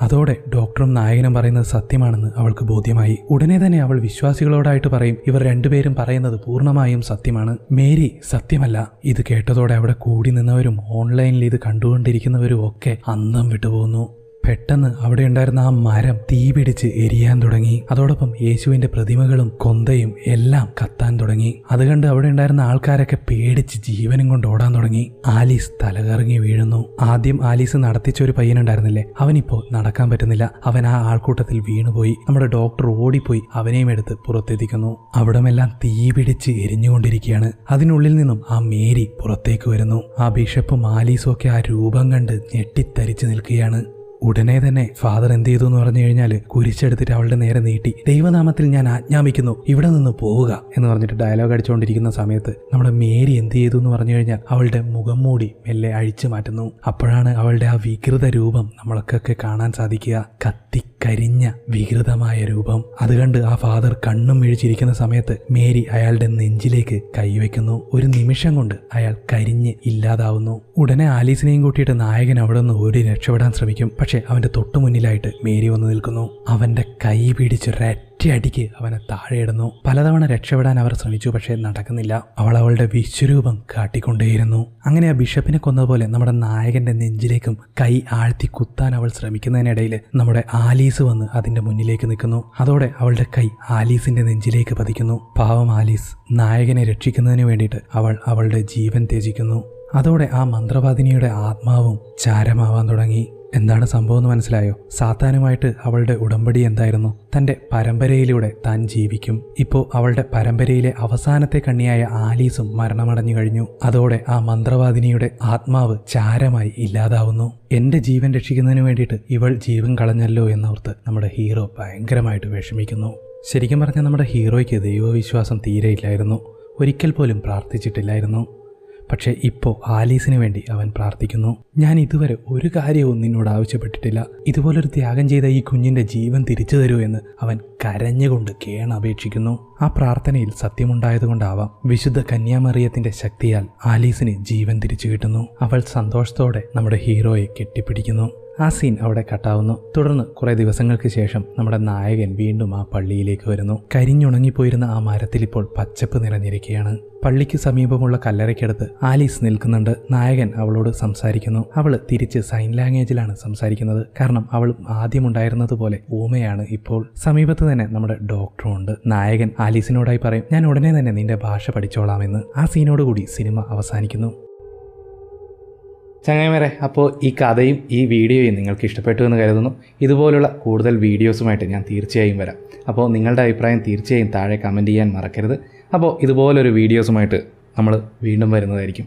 Speaker 1: അതോടെ ഡോക്ടറും നായകനും പറയുന്നത് സത്യമാണെന്ന് അവൾക്ക് ബോധ്യമായി. ഉടനെ തന്നെ അവൾ വിശ്വാസികളോടായിട്ട് പറയും, ഇവർ രണ്ടുപേരും പറയുന്നത് പൂർണ്ണമായും സത്യമാണ്, മേരി സത്യമല്ല. ഇത് കേട്ടതോടെ അവിടെ കൂടി നിന്നവരും ഓൺലൈനിൽ ഇത് കണ്ടുകൊണ്ടിരിക്കുന്നവരും ഒക്കെ അന്തം വിട്ടുപോകുന്നു. പെട്ടെന്ന് അവിടെ ഉണ്ടായിരുന്ന ആ മരം തീ പിടിച്ച് എരിയാൻ തുടങ്ങി. അതോടൊപ്പം യേശുവിന്റെ പ്രതിമകളും കൊന്തയും എല്ലാം കത്താൻ തുടങ്ങി. അത് കണ്ട് അവിടെ ഉണ്ടായിരുന്ന ആൾക്കാരൊക്കെ പേടിച്ച് ജീവനും കൊണ്ട് ഓടാൻ തുടങ്ങി. ആലീസ് തലകറങ്ങി വീഴുന്നു. ആദ്യം ആലീസ് നടത്തിച്ച ഒരു പയ്യനുണ്ടായിരുന്നില്ലേ, അവനിപ്പോ നടക്കാൻ പറ്റുന്നില്ല. അവൻ ആ ആൾക്കൂട്ടത്തിൽ വീണുപോയി. നമ്മുടെ ഡോക്ടർ ഓടിപ്പോയി അവനെയും എടുത്ത് പുറത്തെത്തിക്കുന്നു. അവിടമെല്ലാം തീ പിടിച്ച് എരിഞ്ഞുകൊണ്ടിരിക്കുകയാണ്. അതിനുള്ളിൽ നിന്നും ആ മേരി പുറത്തേക്ക് വരുന്നു. ആ ബിഷപ്പും ആലീസും ഒക്കെ ആ രൂപം കണ്ട് ഞെട്ടിത്തരിച്ചു നിൽക്കുകയാണ്. ഉടനെ തന്നെ ഫാദർ എന്ത് ചെയ്തു എന്ന് പറഞ്ഞു കഴിഞ്ഞാൽ കുരിശെടുത്തിട്ട് അവളുടെ നേരെ നീട്ടി, ദൈവനാമത്തിൽ ഞാൻ ആജ്ഞാപിക്കുന്നു, ഇവിടെ നിന്ന് പോവുക എന്ന് പറഞ്ഞിട്ട് ഡയലോഗ് അടിച്ചുകൊണ്ടിരിക്കുന്ന സമയത്ത് നമ്മുടെ മേരി എന്ത് ചെയ്തു എന്ന് പറഞ്ഞു കഴിഞ്ഞാൽ അവളുടെ മുഖം മൂടി മെല്ലെ അഴിച്ചു മാറ്റുന്നു. അപ്പോഴാണ് അവളുടെ ആ വികൃത രൂപം നമ്മൾക്കൊക്കെ കാണാൻ സാധിക്കുക. കത്തിക്കരിഞ്ഞ വികൃതമായ രൂപം. അത് കണ്ട് ആ ഫാദർ കണ്ണും മിഴിച്ചിരിക്കുന്ന സമയത്ത് മേരി അയാളുടെ നെഞ്ചിലേക്ക് കൈവയ്ക്കുന്നു. ഒരു നിമിഷം കൊണ്ട് അയാൾ കരിഞ്ഞ് ഇല്ലാതാവുന്നു. ഉടനെ ആലീസിനെയും കൂട്ടിയിട്ട് നായകൻ അവിടെ നിന്ന് ഓടി രക്ഷപ്പെടാൻ ശ്രമിക്കും. പക്ഷെ അവന്റെ തൊട്ടു മുന്നിലായിട്ട് മേരി വന്ന് നിൽക്കുന്നു. അവന്റെ കൈ പിടിച്ച് ഒറ്റയടിക്ക് അവനെ താഴെയിടുന്നു. പലതവണ രക്ഷപ്പെടാൻ അവർ ശ്രമിച്ചു, പക്ഷേ നടക്കുന്നില്ല. അവൾ അവളുടെ വിശ്വരൂപം കാട്ടിക്കൊണ്ടേയിരുന്നു. അങ്ങനെ ആ ബിഷപ്പിനെ കൊന്നതുപോലെ നമ്മുടെ നായകന്റെ നെഞ്ചിലേക്കും കൈ ആഴ്ത്തി കുത്താൻ അവൾ ശ്രമിക്കുന്നതിനിടയിൽ നമ്മുടെ ആലീസ് വന്ന് അതിന്റെ മുന്നിലേക്ക് നിൽക്കുന്നു. അതോടെ അവളുടെ കൈ ആലീസിന്റെ നെഞ്ചിലേക്ക് പതിക്കുന്നു. പാവം ആലീസ്. നായകനെ രക്ഷിക്കുന്നതിന് വേണ്ടിയിട്ട് അവൾ അവളുടെ ജീവൻ ത്യജിക്കുന്നു. അതോടെ ആ മന്ത്രവാദിനിയുടെ ആത്മാവും ചാരമാവാൻ തുടങ്ങി. എന്താണ് സംഭവം എന്ന് മനസ്സിലായോ? സാത്താനുമായിട്ട് അവളുടെ ഉടമ്പടി എന്തായിരുന്നു? തൻ്റെ പരമ്പരയിലൂടെ താൻ ജീവിക്കും. ഇപ്പോൾ അവളുടെ പരമ്പരയിലെ അവസാനത്തെ കണ്ണിയായ ആലീസും മരണമടഞ്ഞു കഴിഞ്ഞു. അതോടെ ആ മന്ത്രവാദിനിയുടെ ആത്മാവ് ചാരമായി ഇല്ലാതാവുന്നു. എൻ്റെ ജീവൻ രക്ഷിക്കുന്നതിന് വേണ്ടിയിട്ട് ഇവൾ ജീവൻ കളഞ്ഞല്ലോ എന്നോർത്ത് നമ്മുടെ ഹീറോ ഭയങ്കരമായിട്ട് വിഷമിക്കുന്നു. ശരിക്കും പറഞ്ഞാൽ നമ്മുടെ ഹീറോയ്ക്ക് ദൈവവിശ്വാസം തീരെ ഇല്ലായിരുന്നു. ഒരിക്കൽ പോലും പ്രാർത്ഥിച്ചിട്ടില്ലായിരുന്നു. പക്ഷേ ഇപ്പോൾ ആലീസിന് വേണ്ടി അവൻ പ്രാർത്ഥിക്കുന്നു. ഞാൻ ഇതുവരെ ഒരു കാര്യവും നിന്നോട് ആവശ്യപ്പെട്ടിട്ടില്ല. ഇതുപോലൊരു ത്യാഗം ചെയ്ത ഈ കുഞ്ഞിൻ്റെ ജീവൻ തിരിച്ചു തരൂ എന്ന് അവൻ കരഞ്ഞുകൊണ്ട് കേണപേക്ഷിക്കുന്നു. ആ പ്രാർത്ഥനയിൽ സത്യമുണ്ടായതുകൊണ്ടാവാം വിശുദ്ധ കന്യാമറിയത്തിന്റെ ശക്തിയാൽ ആലീസിന് ജീവൻ തിരിച്ചു കിട്ടുന്നു. അവൾ സന്തോഷത്തോടെ നമ്മുടെ ഹീറോയെ കെട്ടിപ്പിടിക്കുന്നു. ആ സീൻ അവിടെ കട്ടാവുന്നു. തുടർന്ന് കുറെ ദിവസങ്ങൾക്ക് ശേഷം നമ്മുടെ നായകൻ വീണ്ടും ആ പള്ളിയിലേക്ക് വരുന്നു. കരിഞ്ഞുണങ്ങിപ്പോയിരുന്ന ആ മരത്തിൽ ഇപ്പോൾ പച്ചപ്പ് നിറഞ്ഞിരിക്കുകയാണ്. പള്ളിക്ക് സമീപമുള്ള കല്ലറയ്ക്കടുത്ത് ആലീസ് നിൽക്കുന്നുണ്ട്. നായകൻ അവളോട് സംസാരിക്കുന്നു. അവൾ തിരിച്ച് സൈൻ ലാംഗ്വേജിലാണ് സംസാരിക്കുന്നത്. കാരണം അവൾ ആദ്യമുണ്ടായിരുന്നതുപോലെ ഊമയാണ് ഇപ്പോൾ. സമീപത്ത് തന്നെ നമ്മുടെ ഡോക്ടറും ഉണ്ട്. നായകൻ ആലീസിനോടായി പറയും, ഞാൻ ഉടനെ തന്നെ നിന്റെ ഭാഷ പഠിച്ചോളാമെന്ന്. ആ സീനോടുകൂടി സിനിമ അവസാനിക്കുന്നു. ചങ്ങായിമാരെ, അപ്പോൾ ഈ കഥയും ഈ വീഡിയോയും നിങ്ങൾക്ക് ഇഷ്ടപ്പെട്ടു എന്ന് കരുതുന്നു. ഇതുപോലുള്ള കൂടുതൽ വീഡിയോസുമായിട്ട് ഞാൻ തീർച്ചയായും വരാം. അപ്പോൾ നിങ്ങളുടെ അഭിപ്രായം തീർച്ചയായും താഴെ കമൻറ്റ് ചെയ്യാൻ മറക്കരുത്. അപ്പോൾ ഇതുപോലൊരു വീഡിയോസുമായിട്ട് നമ്മൾ വീണ്ടും വരുന്നതായിരിക്കും.